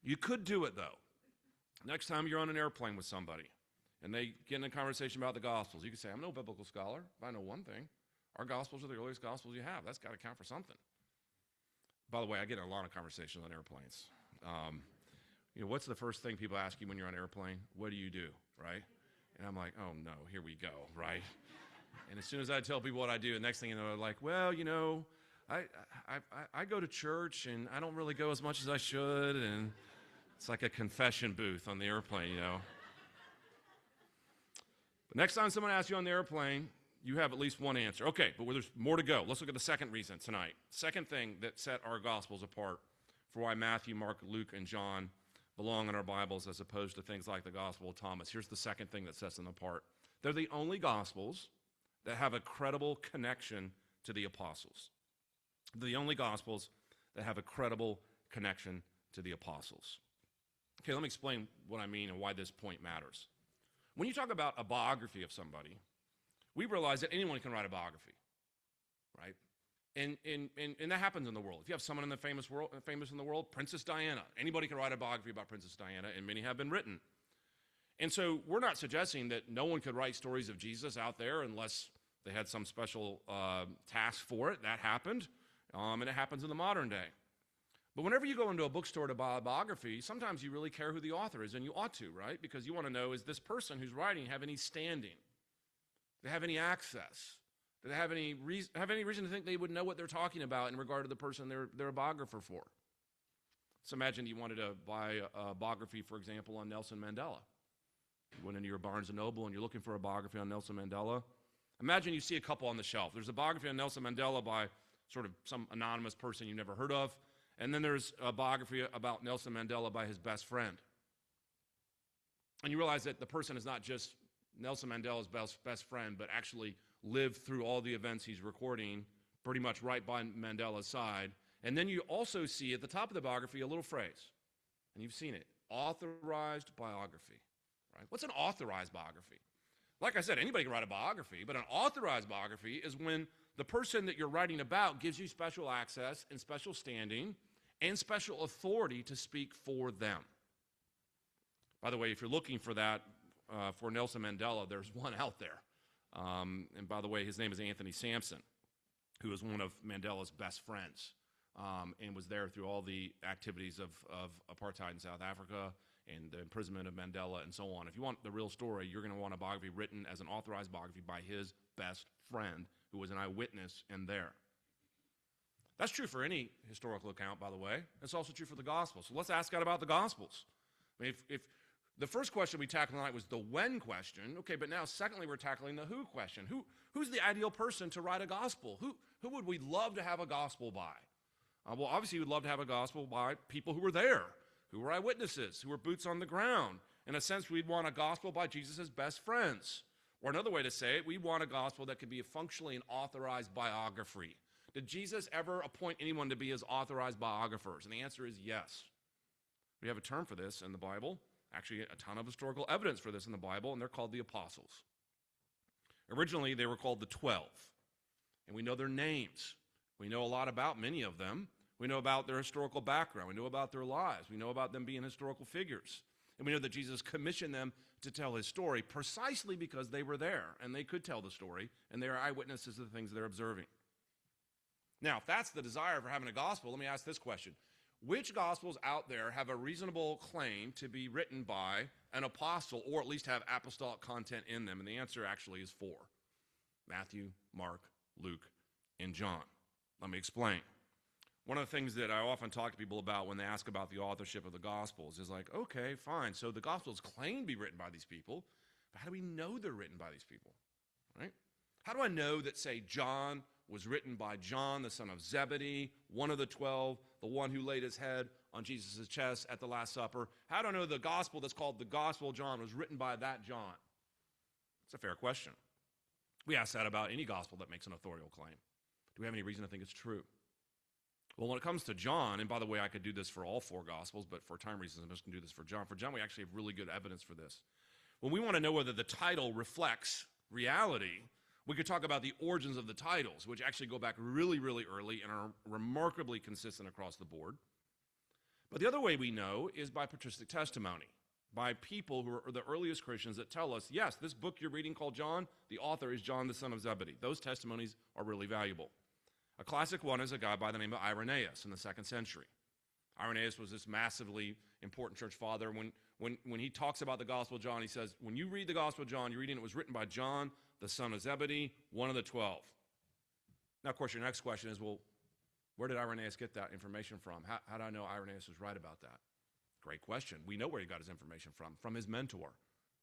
You could do it, though. Next time you're on an airplane with somebody, and they get in a conversation about the Gospels, you can say, I'm no biblical scholar, but I know one thing. Our Gospels are the earliest Gospels you have. That's got to count for something. By the way, I get in a lot of conversations on airplanes. What's the first thing people ask you when you're on an airplane? What do you do, right? And I'm like, oh, no, here we go, right? And as soon as I tell people what I do, the next thing you know, they're like, well, I go to church, and I don't really go as much as I should, and it's like a confession booth on the airplane, But next time someone asks you on the airplane, you have at least one answer. Okay, but there's more to go. Let's look at the second reason tonight. Second thing that set our Gospels apart for why Matthew, Mark, Luke, and John belong in our Bibles as opposed to things like the Gospel of Thomas. Here's the second thing that sets them apart. They're the only Gospels that have a credible connection to the apostles. They're the only Gospels that have a credible connection to the apostles. Okay, let me explain what I mean and why this point matters. When you talk about a biography of somebody, we realize that anyone can write a biography, right? And that happens in the world. If you have someone famous in the world, Princess Diana, anybody can write a biography about Princess Diana, and many have been written. And so we're not suggesting that no one could write stories of Jesus out there unless they had some special task for it. That happened, and it happens in the modern day. But whenever you go into a bookstore to buy a biography, sometimes you really care who the author is, and you ought to, right? Because you want to know, is this person who's writing have any standing? Do they have any access? Do they have any reason to think they would know what they're talking about in regard to the person they're a biographer for? So imagine you wanted to buy a biography, for example, on Nelson Mandela. You went into your Barnes & Noble and you're looking for a biography on Nelson Mandela. Imagine you see a couple on the shelf. There's a biography on Nelson Mandela by sort of some anonymous person you've never heard of, and then there's a biography about Nelson Mandela by his best friend. And you realize that the person is not just Nelson Mandela's best friend, but actually lived through all the events he's recording pretty much right by Mandela's side. And then you also see at the top of the biography a little phrase, and you've seen it, authorized biography. Right? What's an authorized biography? Like I said, anybody can write a biography, but an authorized biography is when the person that you're writing about gives you special access and special standing and special authority to speak for them. By the way, if you're looking for that for Nelson Mandela, there's one out there. And by the way, his name is Anthony Sampson, who is one of Mandela's best friends and was there through all the activities of apartheid in South Africa and the imprisonment of Mandela and so on. If you want the real story, you're going to want a biography written as an authorized biography by his best friend, who was an eyewitness and there. That's true for any historical account, by the way. It's also true for the Gospels. So let's ask God about the Gospels. I mean, if the first question we tackled tonight was the when question, okay, but now secondly we're tackling the who question. Who's the ideal person to write a gospel? Who would we love to have a gospel by? Well, obviously we'd love to have a gospel by people who were there, who were eyewitnesses, who were boots on the ground. In a sense, we'd want a gospel by Jesus' best friends. Or another way to say it, we want a gospel that could be functionally an authorized biography. Did Jesus ever appoint anyone to be his authorized biographers? And the answer is yes. We have a term for this in the Bible, actually a ton of historical evidence for this in the Bible, and they're called the apostles. Originally, they were called the 12, and we know their names. We know a lot about many of them. We know about their historical background. We know about their lives. We know about them being historical figures. And we know that Jesus commissioned them to tell his story precisely because they were there, and they could tell the story, and they are eyewitnesses of the things they're observing. Now, if that's the desire for having a gospel, let me ask this question. Which gospels out there have a reasonable claim to be written by an apostle, or at least have apostolic content in them? And the answer actually is 4. Matthew, Mark, Luke, and John. Let me explain. One of the things that I often talk to people about when they ask about the authorship of the Gospels is like, okay, fine, so the Gospels claim to be written by these people, but how do we know they're written by these people, right? How do I know that, say, John was written by John, the son of Zebedee, one of the 12, the one who laid his head on Jesus' chest at the Last Supper? How do I know the Gospel that's called the Gospel of John was written by that John? It's a fair question. We ask that about any Gospel that makes an authorial claim. Do we have any reason to think it's true? Well, when it comes to John, and by the way, I could do this for all 4 Gospels, but for time reasons, I'm just going to do this for John. For John, we actually have really good evidence for this. When we want to know whether the title reflects reality, we could talk about the origins of the titles, which actually go back really, really early and are remarkably consistent across the board. But the other way we know is by patristic testimony, by people who are the earliest Christians that tell us, yes, this book you're reading called John, the author is John, the son of Zebedee. Those testimonies are really valuable. A classic one is a guy by the name of Irenaeus in the 2nd century. Irenaeus was this massively important church father. When he talks about the Gospel of John, he says, when you read the Gospel of John, you're reading it was written by John, the son of Zebedee, one of the 12. Now, of course, your next question is, well, where did Irenaeus get that information from? How do I know Irenaeus was right about that? Great question. We know where he got his information from his mentor,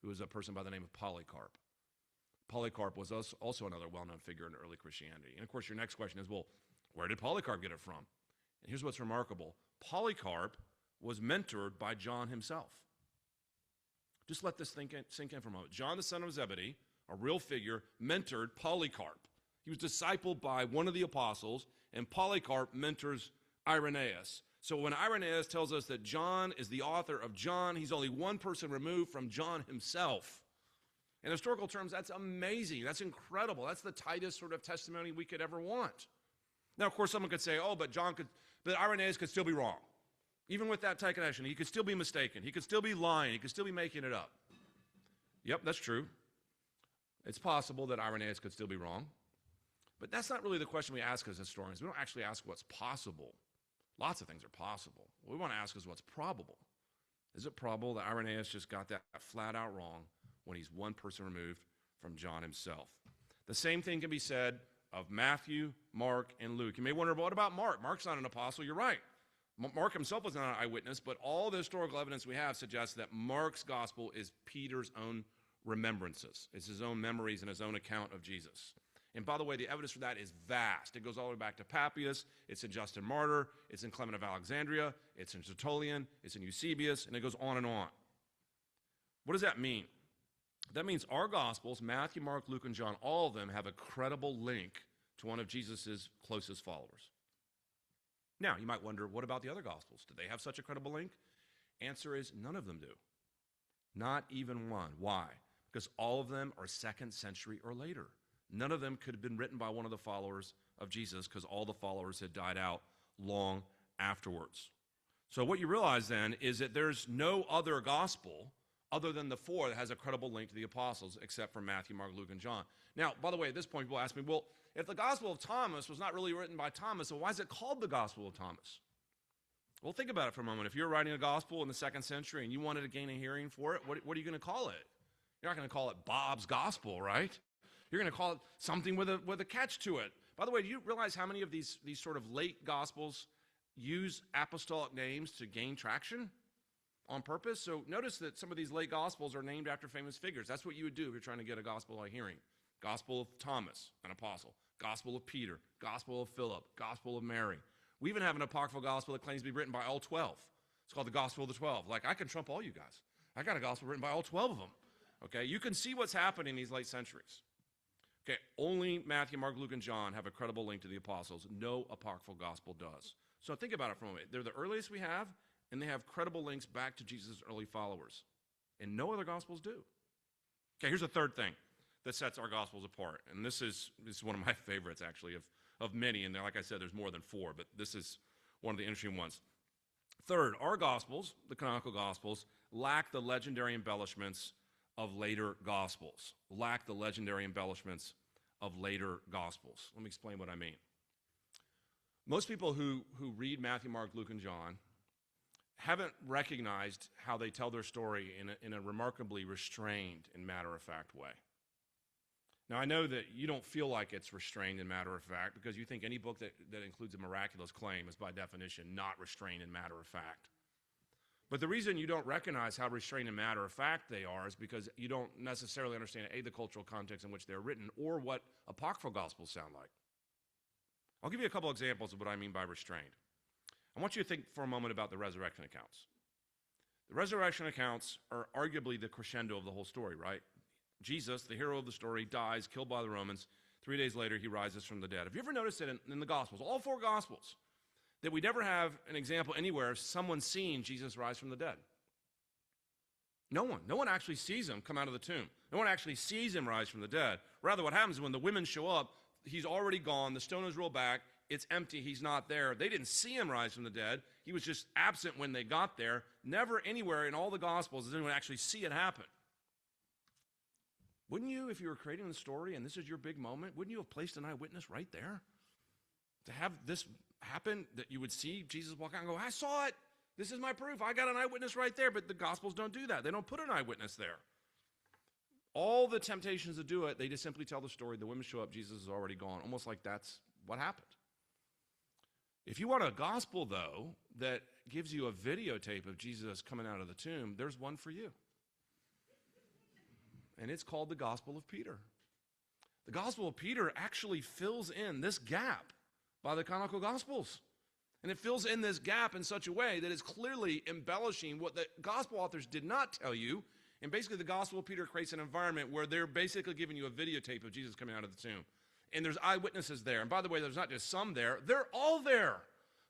who was a person by the name of Polycarp. Polycarp was also another well-known figure in early Christianity. And of course, your next question is, well, where did Polycarp get it from? And here's what's remarkable. Polycarp was mentored by John himself. Just let this sink in for a moment. John, the son of Zebedee, a real figure, mentored Polycarp. He was discipled by one of the apostles, and Polycarp mentors Irenaeus. So when Irenaeus tells us that John is the author of John, he's only one person removed from John himself. In historical terms, that's amazing. That's incredible. That's the tightest sort of testimony we could ever want. Now, of course, someone could say, oh, but Irenaeus could still be wrong. Even with that tight connection, he could still be mistaken. He could still be lying. He could still be making it up. Yep, that's true. It's possible that Irenaeus could still be wrong. But that's not really the question we ask as historians. We don't actually ask what's possible. Lots of things are possible. What we want to ask is what's probable. Is it probable that Irenaeus just got that flat out wrong when he's one person removed from John himself? The same thing can be said of Matthew, Mark, and Luke. You may wonder, what about Mark? Mark's not an apostle. You're right. Mark himself was not an eyewitness, but all the historical evidence we have suggests that Mark's gospel is Peter's own remembrances. It's his own memories and his own account of Jesus. And by the way, the evidence for that is vast. It goes all the way back to Papias. It's in Justin Martyr. It's in Clement of Alexandria. It's in Tertullian. It's in Eusebius. And it goes on and on. What does that mean? That means our Gospels, Matthew, Mark, Luke, and John, all of them have a credible link to one of Jesus' closest followers. Now, you might wonder, what about the other Gospels? Do they have such a credible link? Answer is none of them do. Not even one. Why? Because all of them are 2nd century or later. None of them could have been written by one of the followers of Jesus because all the followers had died out long afterwards. So what you realize then is that there's no other gospel other than the 4 that has a credible link to the apostles except for Matthew, Mark, Luke, and John. Now, by the way, at this point, people ask me, well, if the Gospel of Thomas was not really written by Thomas, so why is it called the Gospel of Thomas? Well, think about it for a moment. If you're writing a gospel in the 2nd century and you wanted to gain a hearing for it, what are you going to call it? You're not going to call it Bob's Gospel, right? You're going to call it something with a catch to it. By the way, do you realize how many of these sort of late Gospels use apostolic names to gain traction on purpose? So notice that some of these late Gospels are named after famous figures. That's what you would do if you're trying to get a gospel by hearing. Gospel of Thomas, an apostle. Gospel of Peter. Gospel of Philip. Gospel of Mary. We even have an apocryphal gospel that claims to be written by all 12. It's called the Gospel of the 12. Like, I can trump all you guys. I got a gospel written by all 12 of them. Okay, you can see what's happened in these late centuries. Okay, only Matthew, Mark, Luke, and John have a credible link to the apostles. No apocryphal gospel does. So think about it for a moment. They're the earliest we have, and they have credible links back to Jesus' early followers. And no other gospels do. Okay, here's a third thing that sets our gospels apart. And this is one of my favorites, actually, of many. And like I said, there's more than 4, but this is one of the interesting ones. Third, our gospels, the canonical gospels, lack the legendary embellishments of later gospels. Lack the legendary embellishments of later gospels. Let me explain what I mean. Most people who read Matthew, Mark, Luke, and John haven't recognized how they tell their story in a remarkably restrained and matter-of-fact way. Now, I know that you don't feel like it's restrained and matter-of-fact because you think any book that includes a miraculous claim is by definition not restrained and matter-of-fact. But the reason you don't recognize how restrained and matter-of-fact they are is because you don't necessarily understand, A, the cultural context in which they're written, or what apocryphal gospels sound like. I'll give you a couple examples of what I mean by restrained. I want you to think for a moment about the resurrection accounts. The resurrection accounts are arguably the crescendo of the whole story, right? Jesus, the hero of the story, dies, killed by the Romans. 3 days later, he rises from the dead. Have you ever noticed that in the Gospels, all 4 Gospels, that we never have an example anywhere of someone seeing Jesus rise from the dead? No one. No one actually sees him come out of the tomb. No one actually sees him rise from the dead. Rather, what happens is when the women show up, he's already gone. The stone is rolled back. It's empty. He's not there. They didn't see him rise from the dead. He was just absent when they got there. Never anywhere in all the Gospels does anyone actually see it happen. Wouldn't you, if you were creating the story and this is your big moment, wouldn't you have placed an eyewitness right there? To have this happen, that you would see Jesus walk out and go, I saw it. This is my proof. I got an eyewitness right there. But the Gospels don't do that. They don't put an eyewitness there. All the temptations to do it, they just simply tell the story. The women show up. Jesus is already gone. Almost like that's what happened. If you want a gospel, though, that gives you a videotape of Jesus coming out of the tomb, there's one for you. And it's called the Gospel of Peter. The Gospel of Peter actually fills in this gap by the canonical Gospels. And it fills in this gap in such a way that is clearly embellishing what the Gospel authors did not tell you. And basically the Gospel of Peter creates an environment where they're basically giving you a videotape of Jesus coming out of the tomb. And there's eyewitnesses there. And by the way, there's not just some there. They're all there.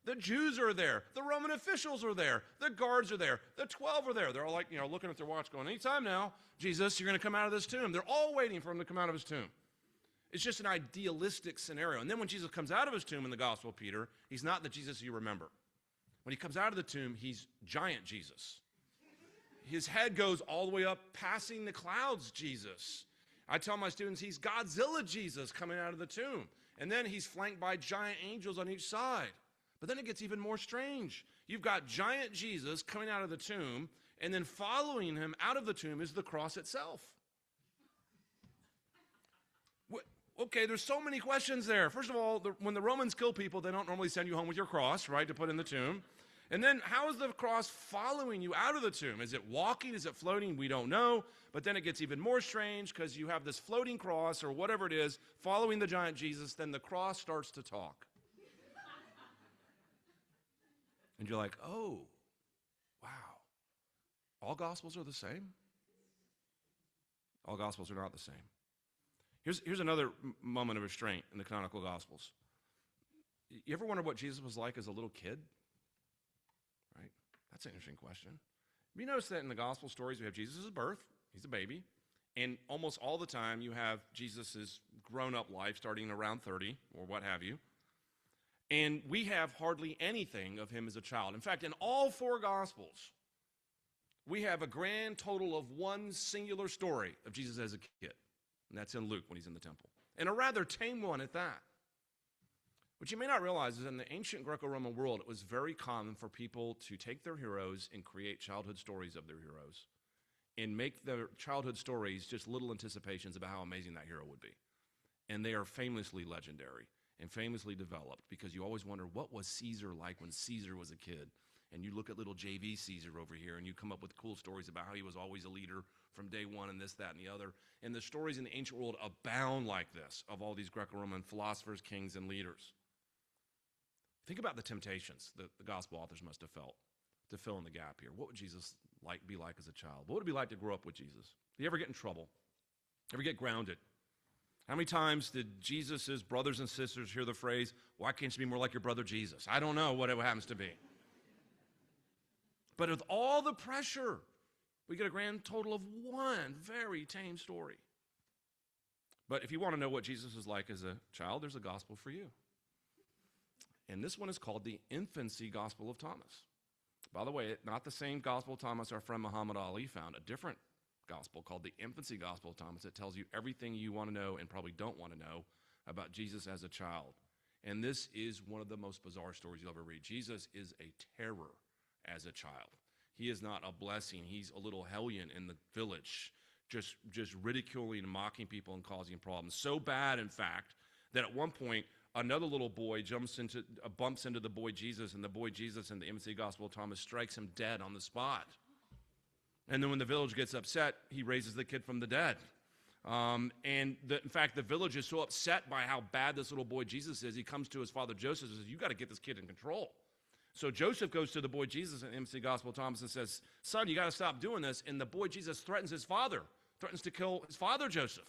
The Jews are there. The Roman officials are there. The guards are there. The 12 are there. They're all like, looking at their watch going, anytime now, Jesus, you're going to come out of this tomb. They're all waiting for him to come out of his tomb. It's just an idealistic scenario. And then when Jesus comes out of his tomb in the Gospel of Peter, he's not the Jesus you remember. When he comes out of the tomb, he's giant Jesus. His head goes all the way up, passing the clouds Jesus. I tell my students he's Godzilla Jesus coming out of the tomb. And then he's flanked by giant angels on each side. But then it gets even more strange. You've got giant Jesus coming out of the tomb, and then following him out of the tomb is the cross itself. Okay, there's so many questions there. First of all, when the Romans kill people, they don't normally send you home with your cross, right, to put in the tomb. And then how is the cross following you out of the tomb? Is it walking? Is it floating? We don't know. But then it gets even more strange because you have this floating cross or whatever it is following the giant Jesus. Then the cross starts to talk. And you're like, oh, wow. All Gospels are the same? All Gospels are not the same. Here's another moment of restraint in the canonical Gospels. You ever wonder what Jesus was like as a little kid? Right? That's an interesting question. You notice that in the Gospel stories, we have Jesus' birth. He's a baby. And almost all the time, you have Jesus' grown-up life starting around 30 or what have you. And we have hardly anything of him as a child. In fact, in all 4 Gospels, we have a grand total of one singular story of Jesus as a kid. And that's in Luke when he's in the temple. And a rather tame one at that. What you may not realize is in the ancient Greco-Roman world, it was very common for people to take their heroes and create childhood stories of their heroes and make their childhood stories just little anticipations about how amazing that hero would be. And they are famously legendary and famously developed because you always wonder, what was Caesar like when Caesar was a kid? And you look at little JV Caesar over here and you come up with cool stories about how he was always a leader from day one and this, that, and the other. And the stories in the ancient world abound like this of all these Greco-Roman philosophers, kings, and leaders. Think about the temptations that the gospel authors must have felt. to fill in the gap here. What would Jesus be like as a child? What would it be like to grow up with Jesus? Did he ever get in trouble? Ever get grounded? How many times did Jesus' brothers and sisters hear the phrase, why can't you be more like your brother Jesus? I don't know what it happens to be. But with all the pressure, we get a grand total of one very tame story. But if you want to know what Jesus was like as a child, there's a gospel for you. And this one is called the Infancy Gospel of Thomas. By the way, not the same Gospel of Thomas our friend Muhammad Ali found, a different gospel called the Infancy Gospel of Thomas. It tells you everything you want to know and probably don't want to know about Jesus as a child. And this is one of the most bizarre stories you'll ever read. Jesus is a terror as a child. He is not a blessing. He's a little hellion in the village, just ridiculing and mocking people and causing problems. So bad, in fact, that at one point, another little boy bumps into the boy Jesus, and the boy Jesus in the Infancy Gospel of Thomas strikes him dead on the spot. And then when the village gets upset, he raises the kid from the dead. In fact, the village is so upset by how bad this little boy Jesus is, he comes to his father Joseph and says, you got to get this kid in control. So Joseph goes to the boy Jesus in the Infancy Gospel of Thomas and says, son, you got to stop doing this. And the boy Jesus threatens his father, threatens to kill his father Joseph.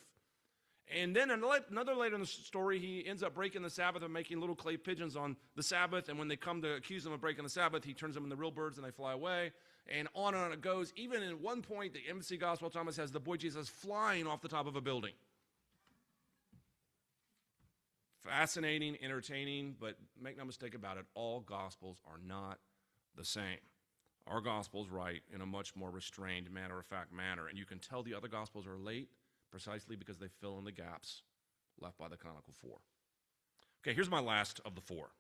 And then another later in the story, he ends up breaking the Sabbath and making little clay pigeons on the Sabbath. And when they come to accuse him of breaking the Sabbath, he turns them into real birds and they fly away. And on it goes. Even at one point, the Infancy Gospel of Thomas has the boy Jesus flying off the top of a building. Fascinating, entertaining, but make no mistake about it, all Gospels are not the same. Our Gospels write in a much more restrained, matter-of-fact manner. And you can tell the other Gospels are late precisely because they fill in the gaps left by the canonical four. Okay, here's my last of the four,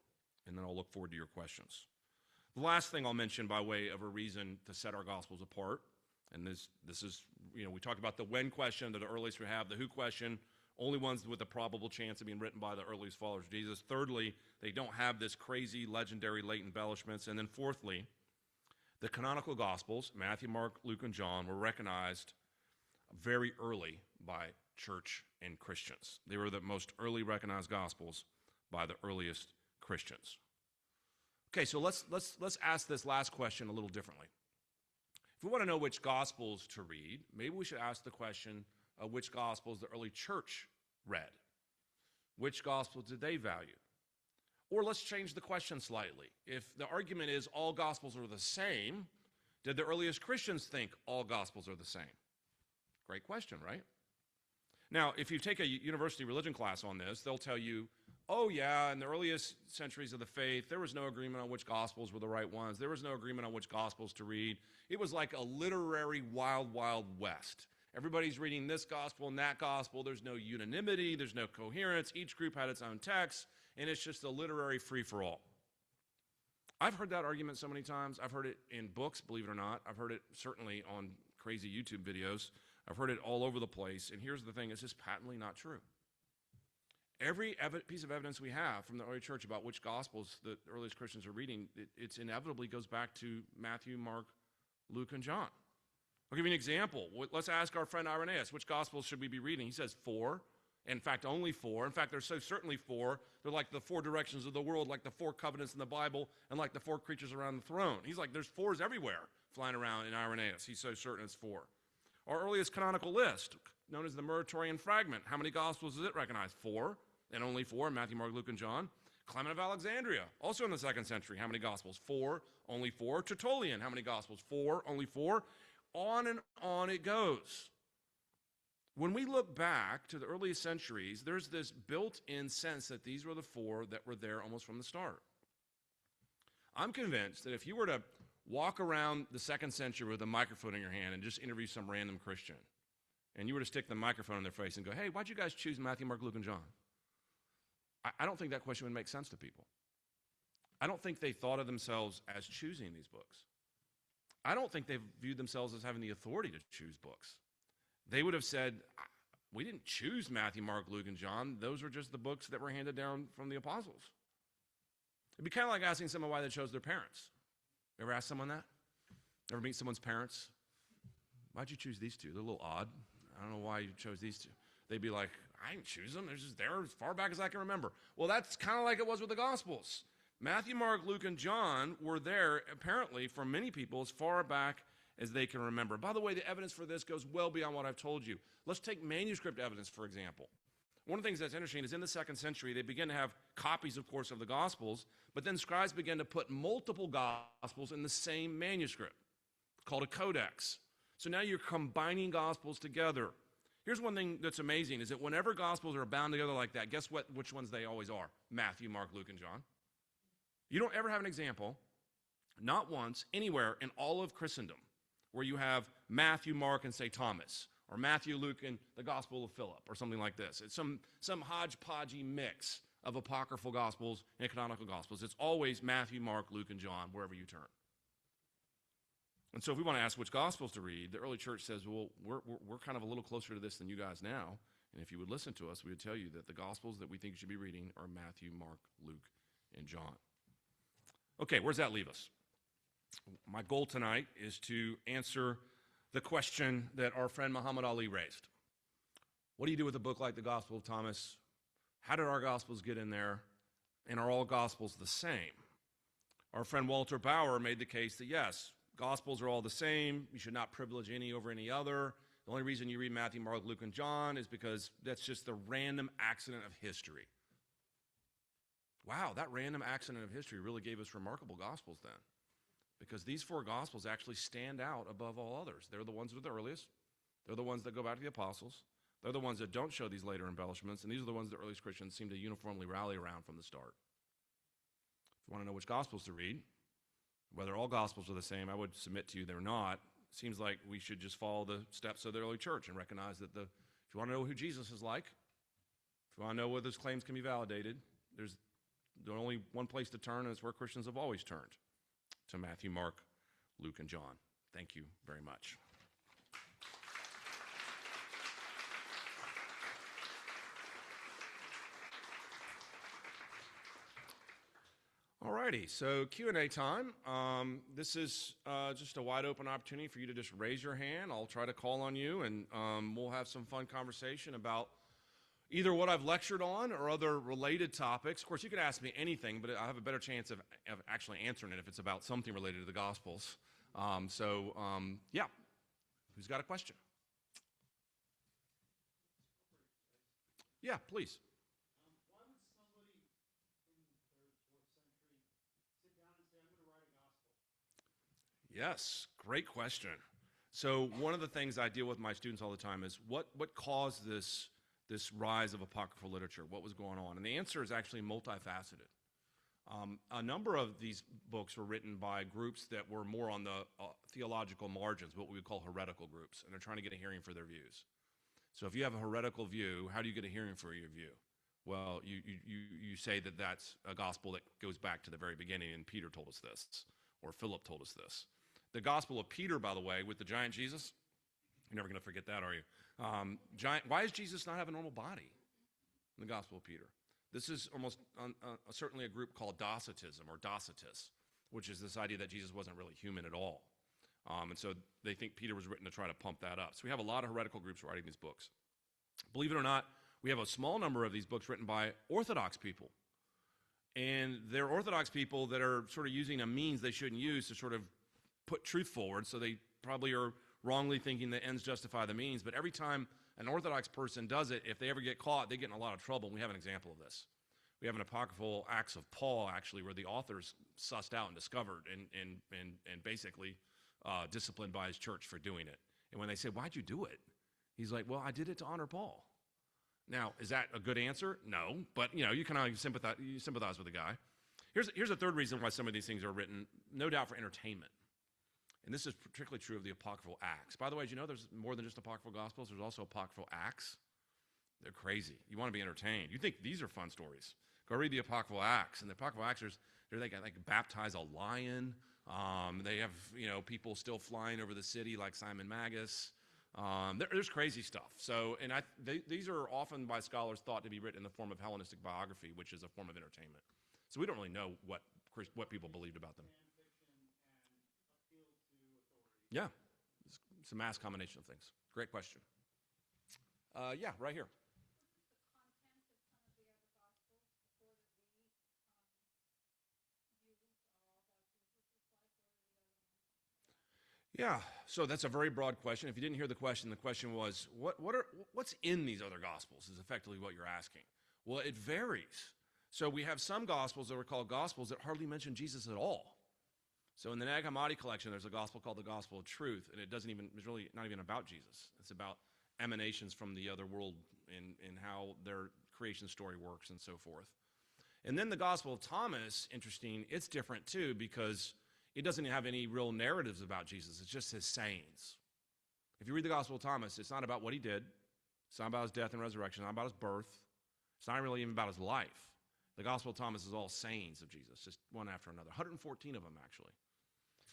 and then I'll look forward to your questions. The last thing I'll mention by way of a reason to set our Gospels apart, and this is, we talked about the when question, the earliest we have, the who question, only ones with a probable chance of being written by the earliest followers of Jesus. Thirdly, they don't have this crazy, legendary, late embellishments. And then fourthly, the canonical Gospels, Matthew, Mark, Luke, and John, were recognized very early by church and Christians. They were the most early recognized Gospels by the earliest Christians. Okay, so let's ask this last question a little differently. If we want to know which Gospels to read, maybe we should ask the question of which Gospels the early church read. Which Gospels did they value? Or let's change the question slightly. If the argument is all Gospels are the same, did the earliest Christians think all Gospels are the same? Great question, right? Now, if you take a university religion class on this, they'll tell you, oh yeah, in the earliest centuries of the faith, there was no agreement on which Gospels were the right ones. There was no agreement on which Gospels to read. It was like a literary wild, wild west. Everybody's reading this Gospel and that Gospel. There's no unanimity. There's no coherence. Each group had its own text, and it's just a literary free-for-all. I've heard that argument so many times. I've heard it in books, believe it or not. I've heard it certainly on crazy YouTube videos. I've heard it all over the place, and here's the thing, it's just patently not true. Every piece of evidence we have from the early church about which Gospels the earliest Christians are reading, it inevitably goes back to Matthew, Mark, Luke, and John. I'll give you an example. Let's ask our friend Irenaeus, which Gospels should we be reading? He says 4. In fact, only 4. In fact, there's so certainly 4. They're like the 4 directions of the world, like the 4 covenants in the Bible, and like the 4 creatures around the throne. He's like, there's 4s everywhere flying around in Irenaeus. He's so certain it's 4. Our earliest canonical list, known as the Muratorian Fragment. How many Gospels does it recognize? 4, and only 4, Matthew, Mark, Luke, and John. Clement of Alexandria, also in the 2nd century. How many Gospels? 4, only 4. Tertullian, how many Gospels? 4, only 4. On and on it goes. When we look back to the earliest centuries, there's this built-in sense that these were the 4 that were there almost from the start. I'm convinced that if you were to walk around the 2nd century with a microphone in your hand and just interview some random Christian, and you were to stick the microphone in their face and go, hey, why'd you guys choose Matthew, Mark, Luke, and John? I don't think that question would make sense to people. I don't think they thought of themselves as choosing these books. I don't think they viewed themselves as having the authority to choose books. They would have said, we didn't choose Matthew, Mark, Luke, and John. Those were just the books that were handed down from the apostles. It'd be kind of like asking someone why they chose their parents. Ever ask someone that? Ever meet someone's parents? Why'd you choose these two? They're a little odd. I don't know why you chose these two. They'd be like, I didn't choose them. They're just there as far back as I can remember. Well, that's kind of like it was with the Gospels. Matthew, Mark, Luke, and John were there, apparently, for many people as far back as they can remember. By the way, the evidence for this goes well beyond what I've told you. Let's take manuscript evidence, for example. One of the things that's interesting is in the 2nd century, they begin to have copies, of course, of the Gospels, but then scribes began to put multiple Gospels in the same manuscript, called a codex. So now you're combining Gospels together. Here's one thing that's amazing, is that whenever Gospels are bound together like that, guess which ones they always are? Matthew, Mark, Luke, and John. You don't ever have an example, not once, anywhere in all of Christendom, where you have Matthew, Mark, and say Thomas, or Matthew, Luke, and the Gospel of Philip, or something like this. It's some hodgepodgey mix of apocryphal Gospels and canonical Gospels. It's always Matthew, Mark, Luke, and John, wherever you turn. And so if we want to ask which Gospels to read, the early church says, well, we're kind of a little closer to this than you guys now, and if you would listen to us, we would tell you that the Gospels that we think you should be reading are Matthew, Mark, Luke, and John. Okay, where does that leave us? My goal tonight is to answer the question that our friend Muhammad Ali raised. What do you do with a book like the Gospel of Thomas? How did our Gospels get in there? And are all Gospels the same? Our friend Walter Bauer made the case that yes, Gospels are all the same. You should not privilege any over any other. The only reason you read Matthew, Mark, Luke, and John is because that's just the random accident of history. Wow, that random accident of history really gave us remarkable Gospels then, because these 4 Gospels actually stand out above all others. They're the ones that are the earliest. They're the ones that go back to the apostles. They're the ones that don't show these later embellishments, and these are the ones that earliest Christians seem to uniformly rally around from the start. If you want to know which Gospels to read, whether all Gospels are the same, I would submit to you they're not. It seems like we should just follow the steps of the early church and recognize that if you want to know who Jesus is like, if you want to know whether his claims can be validated, there's only one place to turn, and it's where Christians have always turned, to Matthew, Mark, Luke, and John. Thank you very much. All righty, so Q&A time. This is just a wide open opportunity for you to just raise your hand. I'll try to call on you, and we'll have some fun conversation about either what I've lectured on or other related topics. Of course, you can ask me anything, but I have a better chance of actually answering it if it's about something related to the Gospels. Yeah, who's got a question? Yeah, please. Why would somebody in the 3rd, 4th century sit down and say, I'm going to write a gospel? Yes, great question. So one of the things I deal with my students all the time is what caused this rise of apocryphal literature? What was going on? And the answer is actually multifaceted. A number of these books were written by groups that were more on the theological margins, what we would call heretical groups, and they're trying to get a hearing for their views. So if you have a heretical view, how do you get a hearing for your view? Well, you say that that's a gospel that goes back to the very beginning, and Peter told us this, or Philip told us this. The Gospel of Peter, by the way, with the giant Jesus, you're never going to forget that, are you? Why does Jesus not have a normal body in the Gospel of Peter? This is almost certainly a group called Docetism or Docetus, which is this idea that Jesus wasn't really human at all. And so they think Peter was written to try to pump that up. So we have a lot of heretical groups writing these books. Believe it or not, we have a small number of these books written by Orthodox people. And they're Orthodox people that are sort of using a means they shouldn't use to sort of put truth forward, so they probably are wrongly thinking the ends justify the means. But every time an Orthodox person does it, if they ever get caught, they get in a lot of trouble. And we have an example of this. We have an apocryphal Acts of Paul, actually, where the author's sussed out and discovered and basically disciplined by his church for doing it. And when they say, why'd you do it? He's like, well, I did it to honor Paul. Now, is that a good answer? No, but you kind of sympathize with the guy. Here's a third reason why some of these things are written, no doubt for entertainment. And this is particularly true of the apocryphal Acts. By the way, did you know there's more than just apocryphal Gospels? There's also apocryphal Acts. They're crazy. You want to be entertained. You think these are fun stories. Go read the apocryphal Acts. And the apocryphal Acts, they baptize a lion. They have people still flying over the city like Simon Magus. There's crazy stuff. So, and these are often by scholars thought to be written in the form of Hellenistic biography, which is a form of entertainment. So we don't really know what people believed about them. Yeah, it's a mass combination of things. Great question. Yeah, right here. Yeah, so that's a very broad question. If you didn't hear the question was, what's in these other gospels is effectively what you're asking. Well, it varies. So we have some gospels that are called gospels that hardly mention Jesus at all. So in the Nag Hammadi collection, there's a gospel called the Gospel of Truth, and it's really not even about Jesus. It's about emanations from the other world and how their creation story works and so forth. And then the Gospel of Thomas, interesting, it's different too because it doesn't have any real narratives about Jesus. It's just his sayings. If you read the Gospel of Thomas, it's not about what he did. It's not about his death and resurrection. It's not about his birth. It's not really even about his life. The Gospel of Thomas is all sayings of Jesus, just one after another. 114 of them, actually.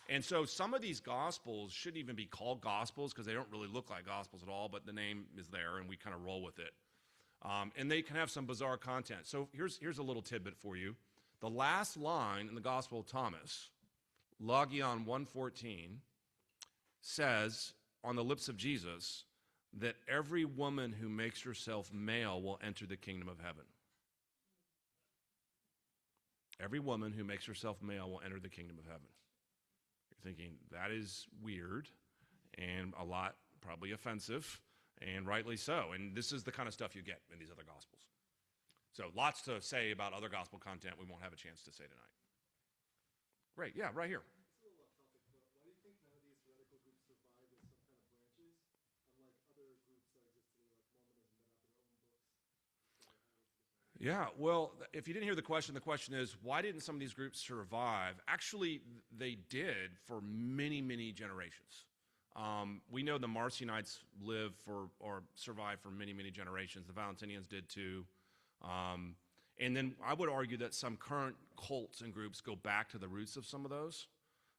And so some of these Gospels shouldn't even be called Gospels because they don't really look like Gospels at all, but the name is there, and we kind of roll with it. And they can have some bizarre content. So here's a little tidbit for you. The last line in the Gospel of Thomas, Logion 1:14, says on the lips of Jesus that every woman who makes herself male will enter the kingdom of heaven. Every woman who makes herself male will enter the kingdom of heaven. You're thinking, that is weird and a lot probably offensive, and rightly so. And this is the kind of stuff you get in these other Gospels. So lots to say about other Gospel content we won't have a chance to say tonight. Great, yeah, right here. It's a little off topic, but why do you think none of these heretical groups survive as some kind of branches, unlike other groups that exist today, like Mormonism, that have their own books? Yeah, well, if you didn't hear the question is, why didn't some of these groups survive? Actually, they did for many, many generations. We know the Marcionites lived or survived for many, many generations. The Valentinians did too. And then I would argue that some current cults and groups go back to the roots of some of those.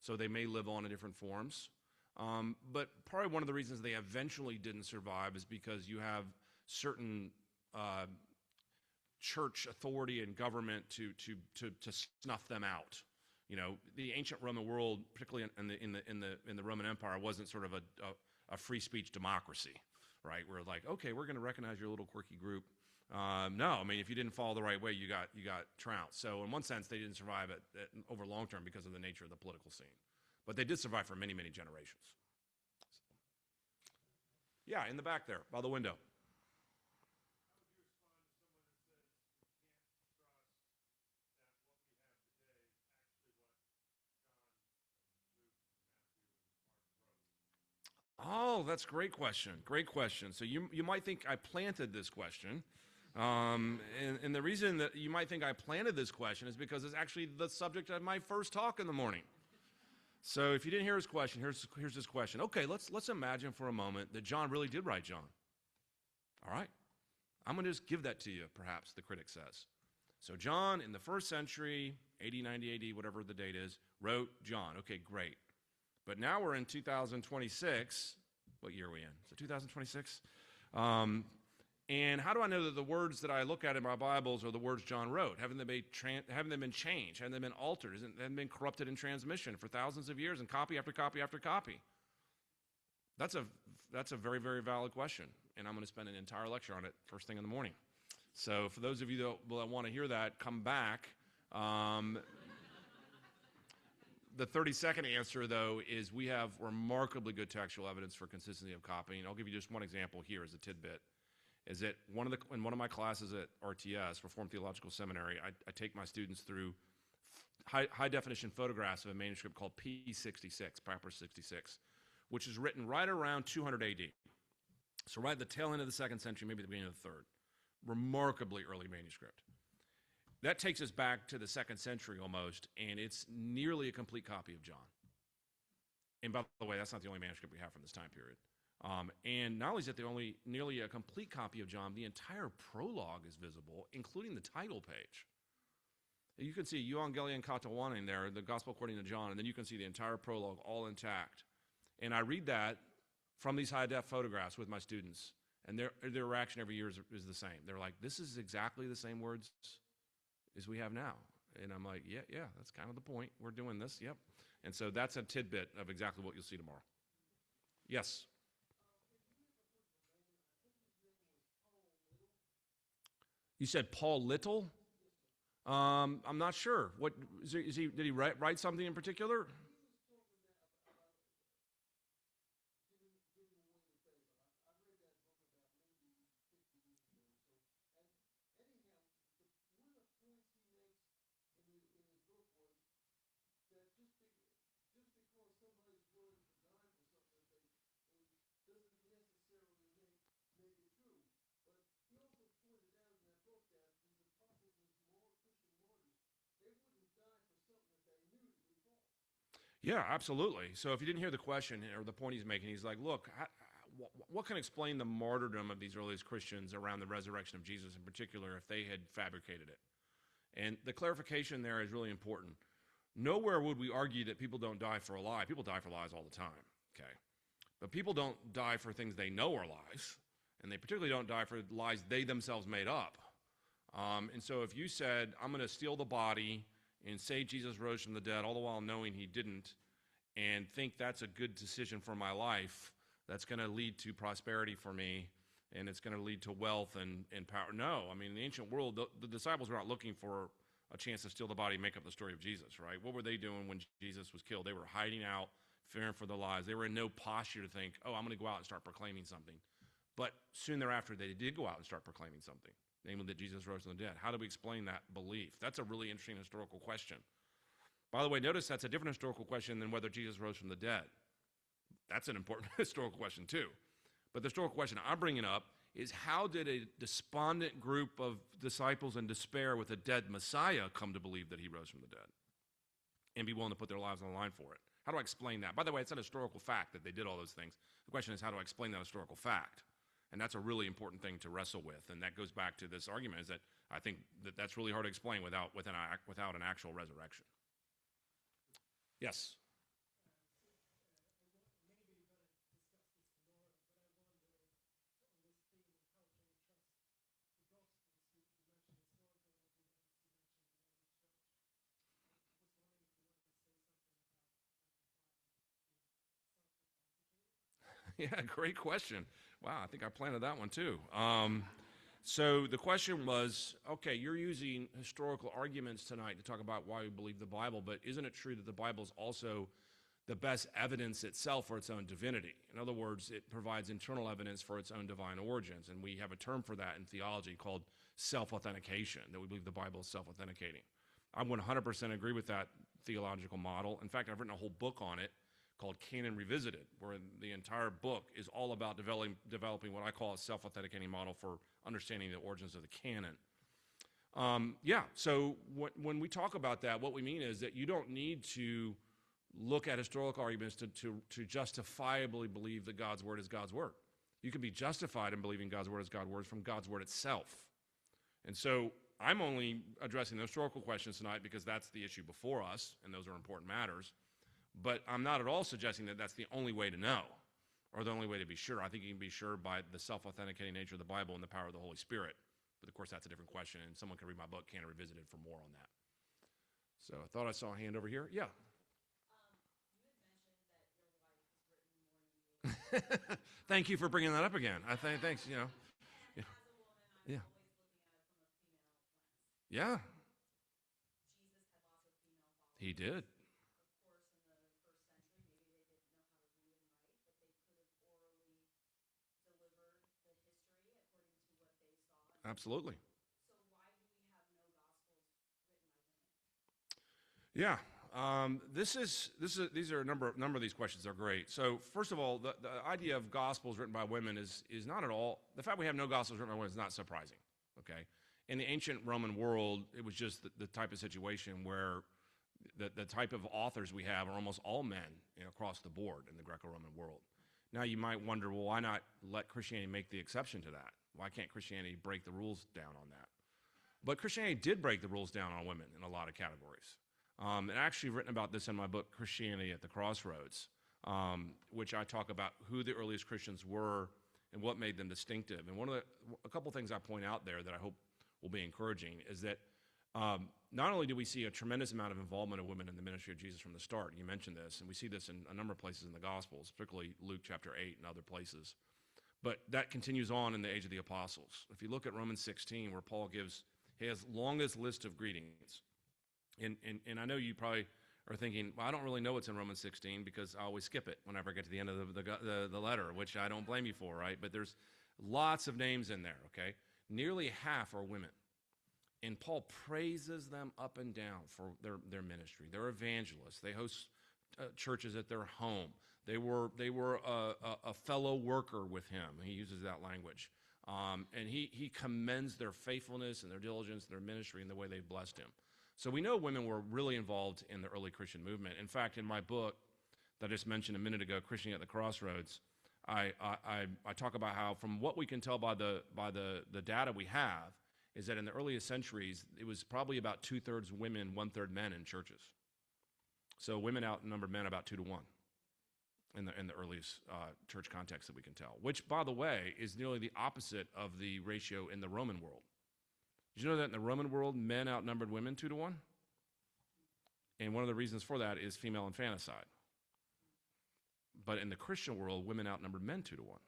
So they may live on in different forms. But probably one of the reasons they eventually didn't survive is because you have certain church authority and government to snuff them out. You know, the ancient Roman world, particularly in the Roman Empire, wasn't sort of a free speech democracy, right? Where like, okay, we're going to recognize your little quirky group. No, I mean, if you didn't follow the right way, you got trounced. So in one sense, they didn't survive over long term because of the nature of the political scene, but they did survive for many, many generations. Yeah, in the back there, by the window. Oh, that's a great question. Great question. So you might think I planted this question. And the reason that you might think I planted this question is because it's actually the subject of my first talk in the morning. So if you didn't hear his question, here's his question. Okay, let's imagine for a moment that John really did write John. All right. I'm going to just give that to you, perhaps, the critic says. So John, in the first century, 80, 90 AD, whatever the date is, wrote John. Okay, great. But now we're in 2026. What year are we in? Is it 2026? And how do I know that the words that I look at in my Bibles are the words John wrote? Haven't they been changed? Haven't they been altered? Haven't they been corrupted in transmission for thousands of years and copy after copy after copy? That's a very, very valid question, and I'm going to spend an entire lecture on it first thing in the morning. So for those of you that want to hear that, come back. The 30-second answer, though, is we have remarkably good textual evidence for consistency of copying. I'll give you just one example here as a tidbit. Is that in one of my classes at RTS, Reformed Theological Seminary, I take my students through high-definition photographs of a manuscript called P66, Papyrus 66, which is written right around 200 AD. So right at the tail end of the 2nd century, maybe the beginning of the 3rd. Remarkably early manuscript. That takes us back to the 2nd century almost, and it's nearly a complete copy of John. And by the way, that's not the only manuscript we have from this time period. And not only is it nearly a complete copy of John, the entire prologue is visible, including the title page. You can see Euangelion Katawanin there, the Gospel according to John, and then you can see the entire prologue all intact. And I read that from these high-def photographs with my students, and their reaction every year is the same. They're like, this is exactly the same words as we have now. And I'm like, yeah, that's kind of the point. We're doing this, yep. And so that's a tidbit of exactly what you'll see tomorrow. Yes? You said Paul Little? I'm not sure. Did he write something in particular? Yeah, absolutely. So if you didn't hear the question or the point he's making, he's like, look, what can explain the martyrdom of these earliest Christians around the resurrection of Jesus in particular if they had fabricated it? And the clarification there is really important. Nowhere would we argue that people don't die for a lie. People die for lies all the time, okay? But people don't die for things they know are lies, and they particularly don't die for lies they themselves made up. And so if you said, I'm going to steal the body and say Jesus rose from the dead, all the while knowing he didn't, and think that's a good decision for my life, that's going to lead to prosperity for me, and it's going to lead to wealth and power. No, I mean, in the ancient world, the disciples were not looking for a chance to steal the body and make up the story of Jesus, right? What were they doing when Jesus was killed? They were hiding out, fearing for their lives. They were in no posture to think, oh, I'm going to go out and start proclaiming something. But soon thereafter, they did go out and start proclaiming something, namely that Jesus rose from the dead. How do we explain that belief? That's a really interesting historical question. By the way, notice that's a different historical question than whether Jesus rose from the dead. That's an important historical question too. But the historical question I'm bringing up is, how did a despondent group of disciples in despair with a dead Messiah come to believe that he rose from the dead and be willing to put their lives on the line for it? How do I explain that? By the way, it's not a historical fact that they did all those things. The question is, how do I explain that historical fact? And that's a really important thing to wrestle with. And that goes back to this argument, is that I think that that's really hard to explain without an actual resurrection. Yes? Yeah, great question. Wow, I think I planted that one too. So the question was, okay, you're using historical arguments tonight to talk about why we believe the Bible, but isn't it true that the Bible is also the best evidence itself for its own divinity? In other words, it provides internal evidence for its own divine origins, and we have a term for that in theology called self-authentication, that we believe the Bible is self-authenticating. I 100% agree with that theological model. In fact, I've written a whole book on it called Canon Revisited, where the entire book is all about developing what I call a self-authenticating model for understanding the origins of the canon. So when we talk about that, what we mean is that you don't need to look at historical arguments to justifiably believe that God's word is God's word. You can be justified in believing God's word is God's word from God's word itself. And so I'm only addressing the historical questions tonight because that's the issue before us, and those are important matters. But I'm not at all suggesting that that's the only way to know or the only way to be sure. I think you can be sure by the self-authenticating nature of the Bible and the power of the Holy Spirit. But of course, that's a different question, and someone can read my book, Canon Revisited, for more on that. So I thought I saw a hand over here. Yeah. You had mentioned that your wife has written more than you. Thank you for bringing that up again. Thanks, you know. And Yeah. as a woman, I'm Yeah. always looking at it from a female lens. Yeah, Jesus had lots of female followers. he did. Of course, in the first century, maybe they didn't know how to read and write, but they could have orally delivered the history according to what they saw. Absolutely. So why do we have no gospels written by women? Yeah. These are a number of these questions are great. So first of all, the idea of gospels written by women is not at all, the fact we have no gospels written by women is not surprising, okay? In the ancient Roman world, it was just the type of situation where the type of authors we have are almost all men, across the board in the Greco-Roman world. Now you might wonder, well, why not let Christianity make the exception to that? Why can't Christianity break the rules down on that? But Christianity did break the rules down on women in a lot of categories. And I actually written about this in my book, Christianity at the Crossroads, which I talk about who the earliest Christians were and what made them distinctive. And a couple things I point out there that I hope will be encouraging is that not only do we see a tremendous amount of involvement of women in the ministry of Jesus from the start, you mentioned this, and we see this in a number of places in the Gospels, particularly Luke chapter 8 and other places, but that continues on in the age of the apostles. If you look at Romans 16, where Paul gives his longest list of greetings, and I know you probably are thinking, well, I don't really know what's in Romans 16 because I always skip it whenever I get to the end of the letter, which I don't blame you for, right? But there's lots of names in there, okay? Nearly half are women. And Paul praises them up and down for their ministry. They're evangelists. They host churches at their home. They were a fellow worker with him. He uses that language. And he commends their faithfulness and their diligence, their ministry, and the way they blessed him. So we know women were really involved in the early Christian movement. In fact, in my book that I just mentioned a minute ago, Christianity at the Crossroads, I talk about how, from what we can tell by the data we have, is that in the earliest centuries, it was probably about 2/3 women, 1/3 men in churches. So women outnumbered men about 2-1 in the earliest church context that we can tell, which, by the way, is nearly the opposite of the ratio in the Roman world. Did you know that in the Roman world, men outnumbered women 2-1? And one of the reasons for that is female infanticide. But in the Christian world, women outnumbered men 2-1.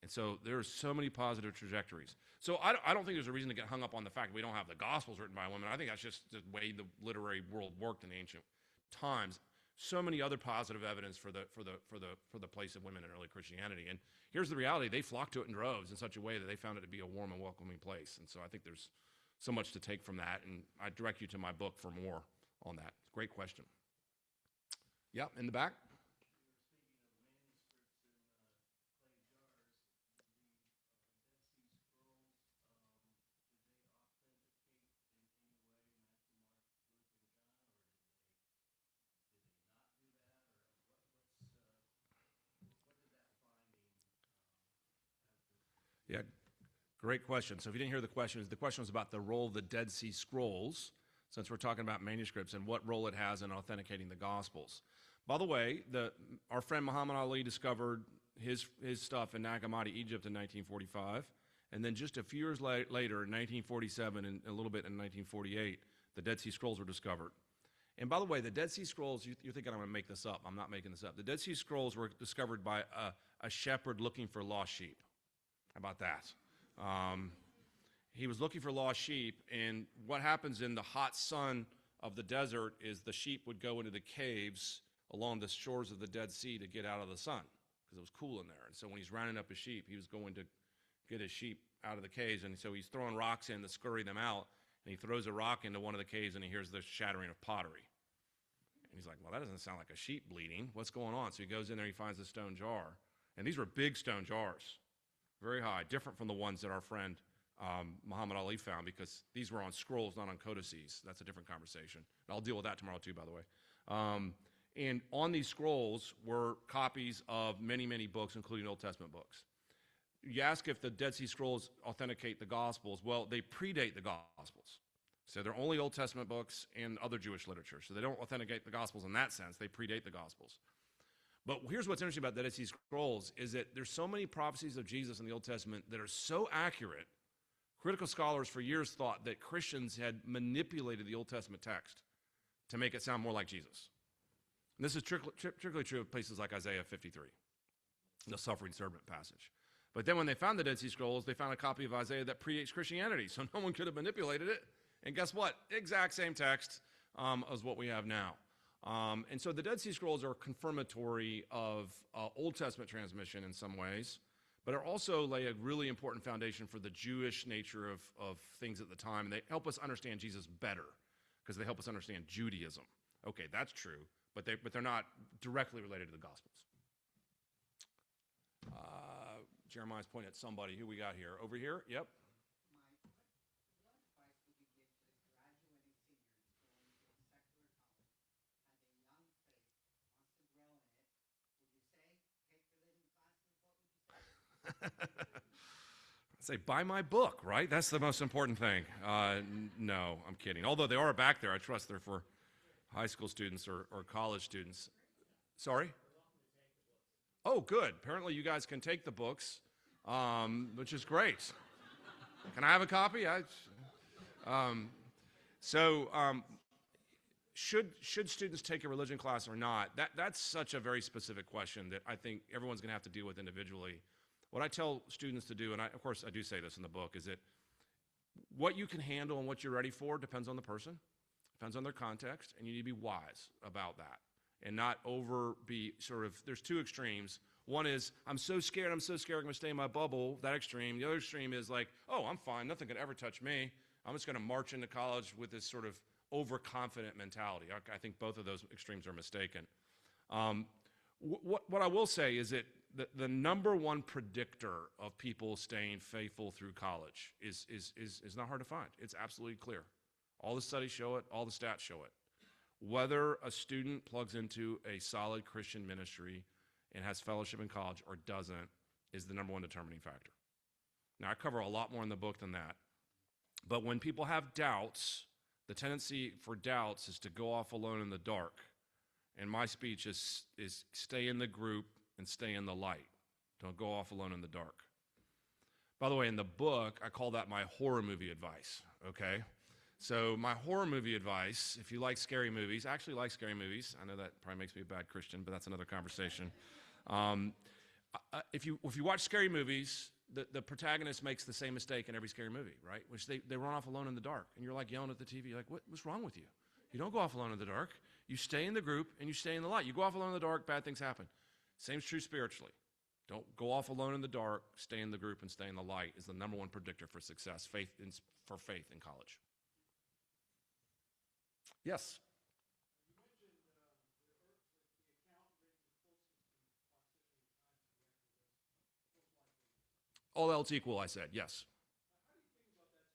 And so there are so many positive trajectories. So I don't think there's a reason to get hung up on the fact that we don't have the Gospels written by women. I think that's just the way the literary world worked in ancient times. So many other positive evidence for the place of women in early Christianity. And here's the reality: they flocked to it in droves in such a way that they found it to be a warm and welcoming place. And so I think there's so much to take from that. And I direct you to my book for more on that. Great question. Yep, in the back. Yeah, great question. So if you didn't hear the question was about the role of the Dead Sea Scrolls, since we're talking about manuscripts and what role it has in authenticating the Gospels. By the way, our friend Muhammad Ali discovered his stuff in Nag Hammadi, Egypt in 1945, and then just a few years later, in 1947 and a little bit in 1948, the Dead Sea Scrolls were discovered. And by the way, the Dead Sea Scrolls, you're thinking I'm going to make this up. I'm not making this up. The Dead Sea Scrolls were discovered by a shepherd looking for lost sheep. How about that? He was looking for lost sheep, and what happens in the hot sun of the desert is the sheep would go into the caves along the shores of the Dead Sea to get out of the sun, because it was cool in there. And so when he's rounding up his sheep, he was going to get his sheep out of the caves, and so he's throwing rocks in to scurry them out, and he throws a rock into one of the caves, and he hears the shattering of pottery. And he's like, well, that doesn't sound like a sheep bleeding. What's going on? So he goes in there, he finds a stone jar, and these were big stone jars, very high, different from the ones that our friend Muhammad Ali found, because these were on scrolls, not on codices. That's a different conversation. And I'll deal with that tomorrow too, by the way. And on these scrolls were copies of many, many books, including Old Testament books. You ask if the Dead Sea Scrolls authenticate the Gospels. Well, they predate the Gospels. So they're only Old Testament books and other Jewish literature. So they don't authenticate the Gospels in that sense. They predate the Gospels. But here's what's interesting about the Dead Sea Scrolls is that there's so many prophecies of Jesus in the Old Testament that are so accurate. Critical scholars for years thought that Christians had manipulated the Old Testament text to make it sound more like Jesus. And this is particularly true of places like Isaiah 53, the suffering servant passage. But then when they found the Dead Sea Scrolls, they found a copy of Isaiah that predates Christianity, so no one could have manipulated it. And guess what? Exact same text as what we have now. And so the Dead Sea Scrolls are confirmatory of Old Testament transmission in some ways, but are also lay a really important foundation for the Jewish nature of things at the time. And they help us understand Jesus better because they help us understand Judaism. Okay, that's true, but they're not directly related to the Gospels. Jeremiah's pointing at somebody. Who we got here? Over here? Yep. Say, buy my book, right? That's the most important thing. No, I'm kidding. Although they are back there, I trust they're for high school students or college students. Sorry? Oh, good. Apparently you guys can take the books, which is great. Can I have a copy? Should students take a religion class or not? That's such a very specific question that I think everyone's going to have to deal with individually. What I tell students to do, and of course I do say this in the book, is that what you can handle and what you're ready for depends on the person, depends on their context, and you need to be wise about that and not there's two extremes. One is, I'm so scared, I'm going to stay in my bubble, that extreme. The other extreme is like, oh, I'm fine, nothing can ever touch me. I'm just going to march into college with this sort of overconfident mentality. I think both of those extremes are mistaken. What I will say is that the number one predictor of people staying faithful through college is not hard to find. It's absolutely clear. All the studies show it. All the stats show it. Whether a student plugs into a solid Christian ministry and has fellowship in college or doesn't is the number one determining factor. Now, I cover a lot more in the book than that. But when people have doubts, the tendency for doubts is to go off alone in the dark. And my speech is stay in the group and stay in the light. Don't go off alone in the dark. By the way, in the book, I call that my horror movie advice, okay? So my horror movie advice, if you like scary movies, I actually like scary movies. I know that probably makes me a bad Christian, but that's another conversation. If you watch scary movies, the protagonist makes the same mistake in every scary movie, right? Which they run off alone in the dark. And you're like yelling at the TV, like, what's wrong with you? You don't go off alone in the dark. You stay in the group and you stay in the light. You go off alone in the dark, bad things happen. Same's true spiritually. Don't go off alone in the dark, stay in the group and stay in the light is the number one predictor for success, for faith in college. Yes? You mentioned the account written to closest in proximity time to the Exodus, most likely. All else equal, I said, yes. How do you think about that text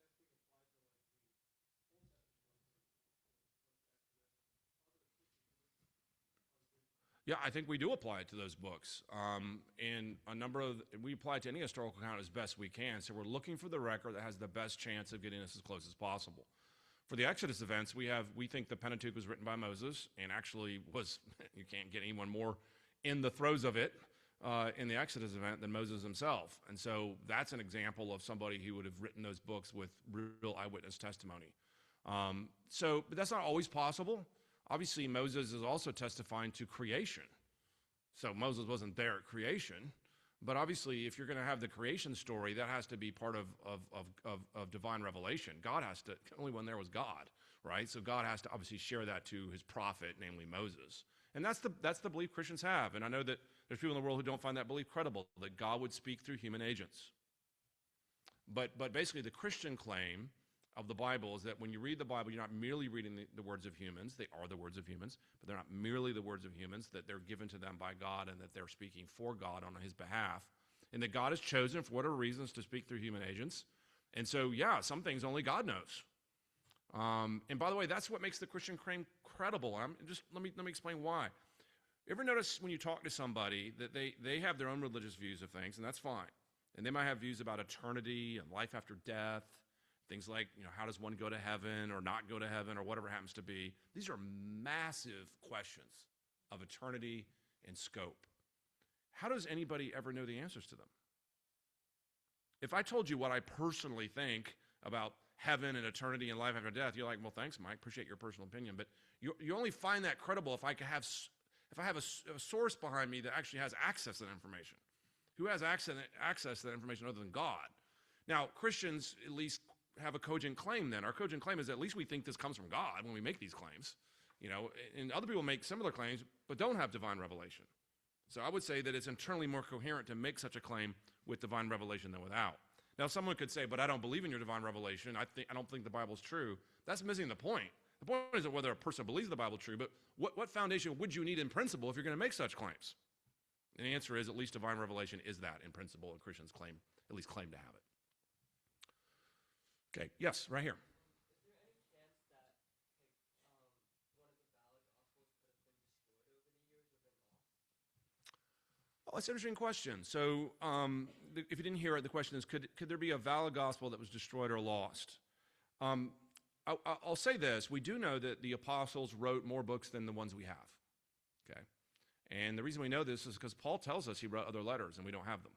being applied to like the Old Testament Yeah, I think we do apply it to those books. And we apply it to any historical account as best we can. So we're looking for the record that has the best chance of getting us as close as possible. For the Exodus events, we think the Pentateuch was written by Moses and actually you can't get anyone more in the throes of it in the Exodus event than Moses himself. And so that's an example of somebody who would have written those books with real eyewitness testimony. But that's not always possible. Obviously, Moses is also testifying to creation. So Moses wasn't there at creation. But obviously, if you're going to have the creation story, that has to be part of divine revelation. The only one there was God, right? So God has to obviously share that to his prophet, namely Moses. And that's the belief Christians have. And I know that there's people in the world who don't find that belief credible, that God would speak through human agents. But basically, the Christian claim of the Bible is that when you read the Bible, you're not merely reading the words of humans. They are the words of humans, but they're not merely the words of humans, that they're given to them by God and that they're speaking for God on his behalf, and that God has chosen, for whatever reasons, to speak through human agents. And so, yeah, some things only God knows. And by the way, that's what makes the Christian claim credible. Let me explain why. You ever notice when you talk to somebody that they have their own religious views of things, and that's fine. And they might have views about eternity and life after death, things like, how does one go to heaven or not go to heaven or whatever happens to be. These are massive questions of eternity and scope. How does anybody ever know the answers to them? If I told you what I personally think about heaven and eternity and life after death, you're like, well, thanks, Mike. Appreciate your personal opinion. But you only find that credible if I have a source behind me that actually has access to that information. Who has access to that information other than God? Now, Christians at least have a cogent claim then. Our cogent claim is at least we think this comes from God when we make these claims. And other people make similar claims but don't have divine revelation. So I would say that it's internally more coherent to make such a claim with divine revelation than without. Now, someone could say, but I don't believe in your divine revelation. I don't think the Bible's true. That's missing the point. The point isn't whether a person believes the Bible's true, but what foundation would you need in principle if you're going to make such claims? And the answer is at least divine revelation is that in principle, and Christians at least claim to have it. Okay, yes, right here. Is there any chance that one of the valid gospels could have been destroyed over the years or been lost? Oh, that's an interesting question. So if you didn't hear it, the question is, could there be a valid gospel that was destroyed or lost? I'll say this. We do know that the apostles wrote more books than the ones we have. Okay? And the reason we know this is because Paul tells us he wrote other letters and we don't have them.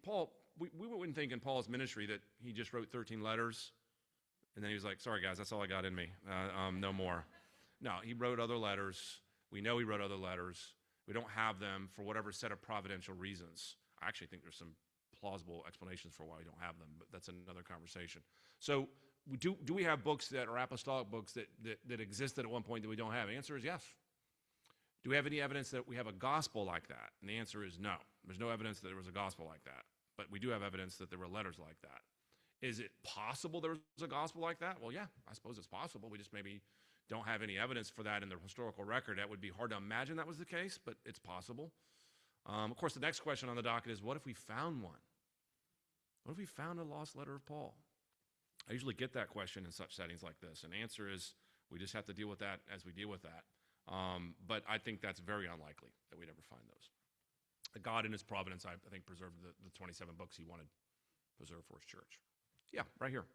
Paul, we wouldn't think in Paul's ministry that he just wrote 13 letters and then he was like, sorry guys, that's all I got in me. No more. No, he wrote other letters. We know he wrote other letters. We don't have them for whatever set of providential reasons. I actually think there's some plausible explanations for why we don't have them, but that's another conversation. So do we have books that are apostolic books that existed at one point that we don't have? The answer is yes. Do we have any evidence that we have a gospel like that? And the answer is no. There's no evidence that there was a gospel like that. But we do have evidence that there were letters like that. Is it possible there was a gospel like that? Well, yeah, I suppose it's possible. We just maybe don't have any evidence for that in the historical record. That would be hard to imagine that was the case, but it's possible. Of course, the next question on the docket is, what if we found one? What if we found a lost letter of Paul? I usually get that question in such settings like this, and the answer is we just have to deal with that as we deal with that. But I think that's very unlikely that we'd ever find those. God in his providence, I think, preserved the 27 books he wanted preserved for his church. Yeah, right here.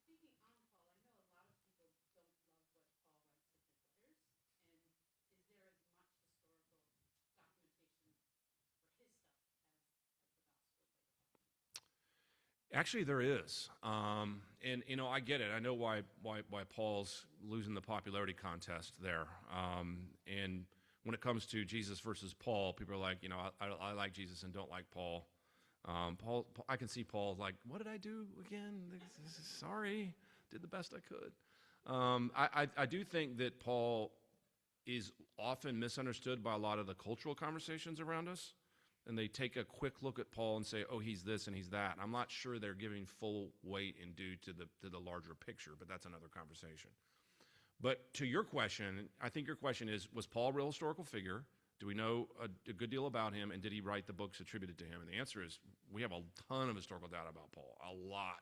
Speaking on Paul, I know a lot of people don't love what Paul writes in his letters, and is there as much historical documentation for his stuff as the Gospels? Actually, there is, and I get it. I know why Paul's losing the popularity contest there. And when it comes to Jesus versus Paul, people are like, I like Jesus and don't like Paul. Paul, I can see Paul like, what did I do again? Sorry, did the best I could. I do think that Paul is often misunderstood by a lot of the cultural conversations around us. And they take a quick look at Paul and say, oh, he's this and he's that. I'm not sure they're giving full weight and due to the larger picture, but that's another conversation. But to your question, I think your question is, was Paul a real historical figure? Do we know a good deal about him? And did he write the books attributed to him? And the answer is, we have a ton of historical data about Paul, a lot.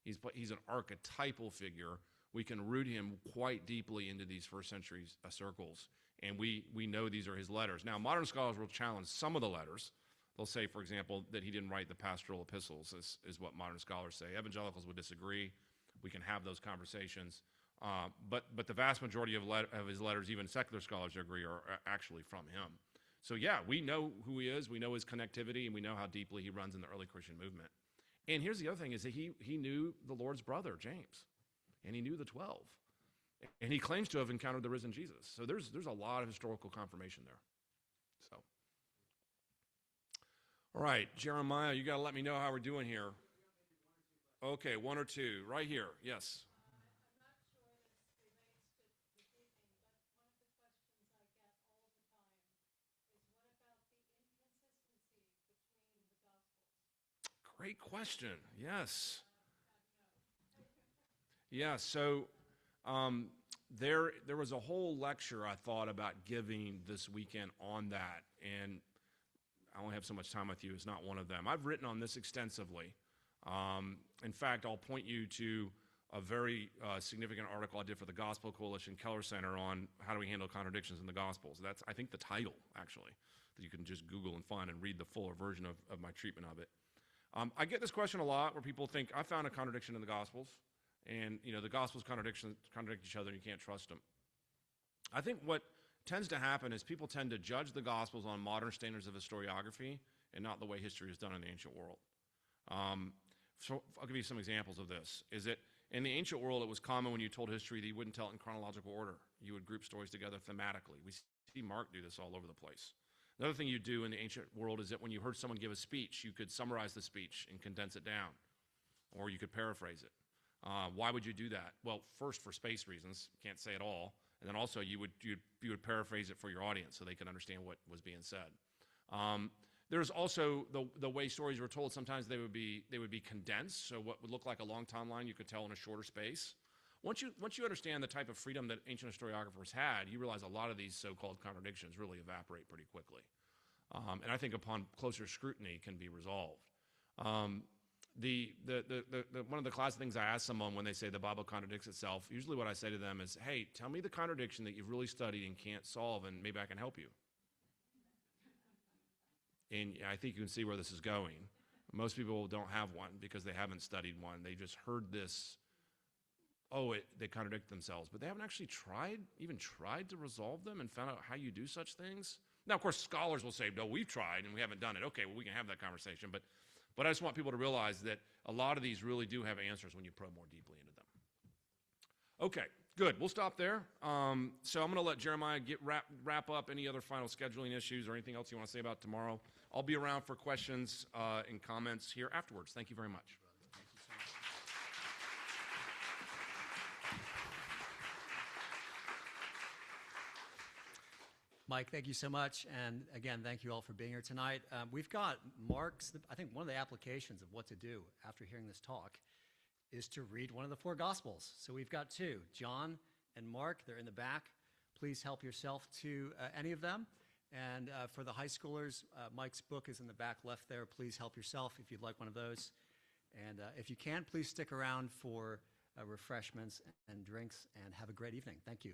He's an archetypal figure. We can root him quite deeply into these first century circles. And we know these are his letters. Now, modern scholars will challenge some of the letters. They'll say, for example, that he didn't write the pastoral epistles, is what modern scholars say. Evangelicals would disagree. We can have those conversations. But the vast majority of his letters, even secular scholars agree, are actually from him. So yeah, we know who he is, we know his connectivity, and we know how deeply he runs in the early Christian movement. And here's the other thing, is that he knew the Lord's brother, James, and he knew the 12. And he claims to have encountered the risen Jesus. So there's a lot of historical confirmation there. So, all right, Jeremiah, you got to let me know how we're doing here. Okay, one or two, right here, yes. Great question. Yes. Yeah. So there was a whole lecture I thought about giving this weekend on that, and I only have so much time with you. It's not one of them. I've written on this extensively. In fact, I'll point you to a very significant article I did for the Gospel Coalition Keller Center on how do we handle contradictions in the Gospels. That's, I think, the title, actually, that you can just Google and find and read the fuller version of my treatment of it. I get this question a lot where people think, I found a contradiction in the Gospels, and the Gospels contradict each other and you can't trust them. I think what tends to happen is people tend to judge the Gospels on modern standards of historiography and not the way history is done in the ancient world. So I'll give you some examples of this. Is that in the ancient world, it was common when you told history that you wouldn't tell it in chronological order. You would group stories together thematically. We see Mark do this all over the place. Another thing you do in the ancient world is that when you heard someone give a speech, you could summarize the speech and condense it down, or you could paraphrase it. Why would you do that? Well, first, for space reasons, can't say it all, and then also you would paraphrase it for your audience so they could understand what was being said. There's also the way stories were told. Sometimes they would be condensed, so what would look like a long timeline you could tell in a shorter space. Once you understand the type of freedom that ancient historiographers had, you realize a lot of these so-called contradictions really evaporate pretty quickly, and I think upon closer scrutiny can be resolved. One of the classic things I ask someone when they say the Bible contradicts itself, usually what I say to them is, hey, tell me the contradiction that you've really studied and can't solve, and maybe I can help you. And I think you can see where this is going. Most people don't have one because they haven't studied one. They just heard this, they contradict themselves, but they haven't actually even tried to resolve them and found out how you do such things. Now, of course, scholars will say, no, we've tried and we haven't done it. Okay, well, we can have that conversation, but I just want people to realize that a lot of these really do have answers when you probe more deeply into them. Okay, good. We'll stop there. So I'm going to let Jeremiah wrap up any other final scheduling issues or anything else you want to say about tomorrow. I'll be around for questions and comments here afterwards. Thank you very much. Mike, thank you so much. And again, thank you all for being here tonight. We've got Mark's, I think one of the applications of what to do after hearing this talk is to read one of the 4 Gospels. So we've got 2, John and Mark. They're in the back. Please help yourself to any of them. And for the high schoolers, Mike's book is in the back left there. Please help yourself if you'd like one of those. And if you can, please stick around for refreshments and drinks, and have a great evening. Thank you.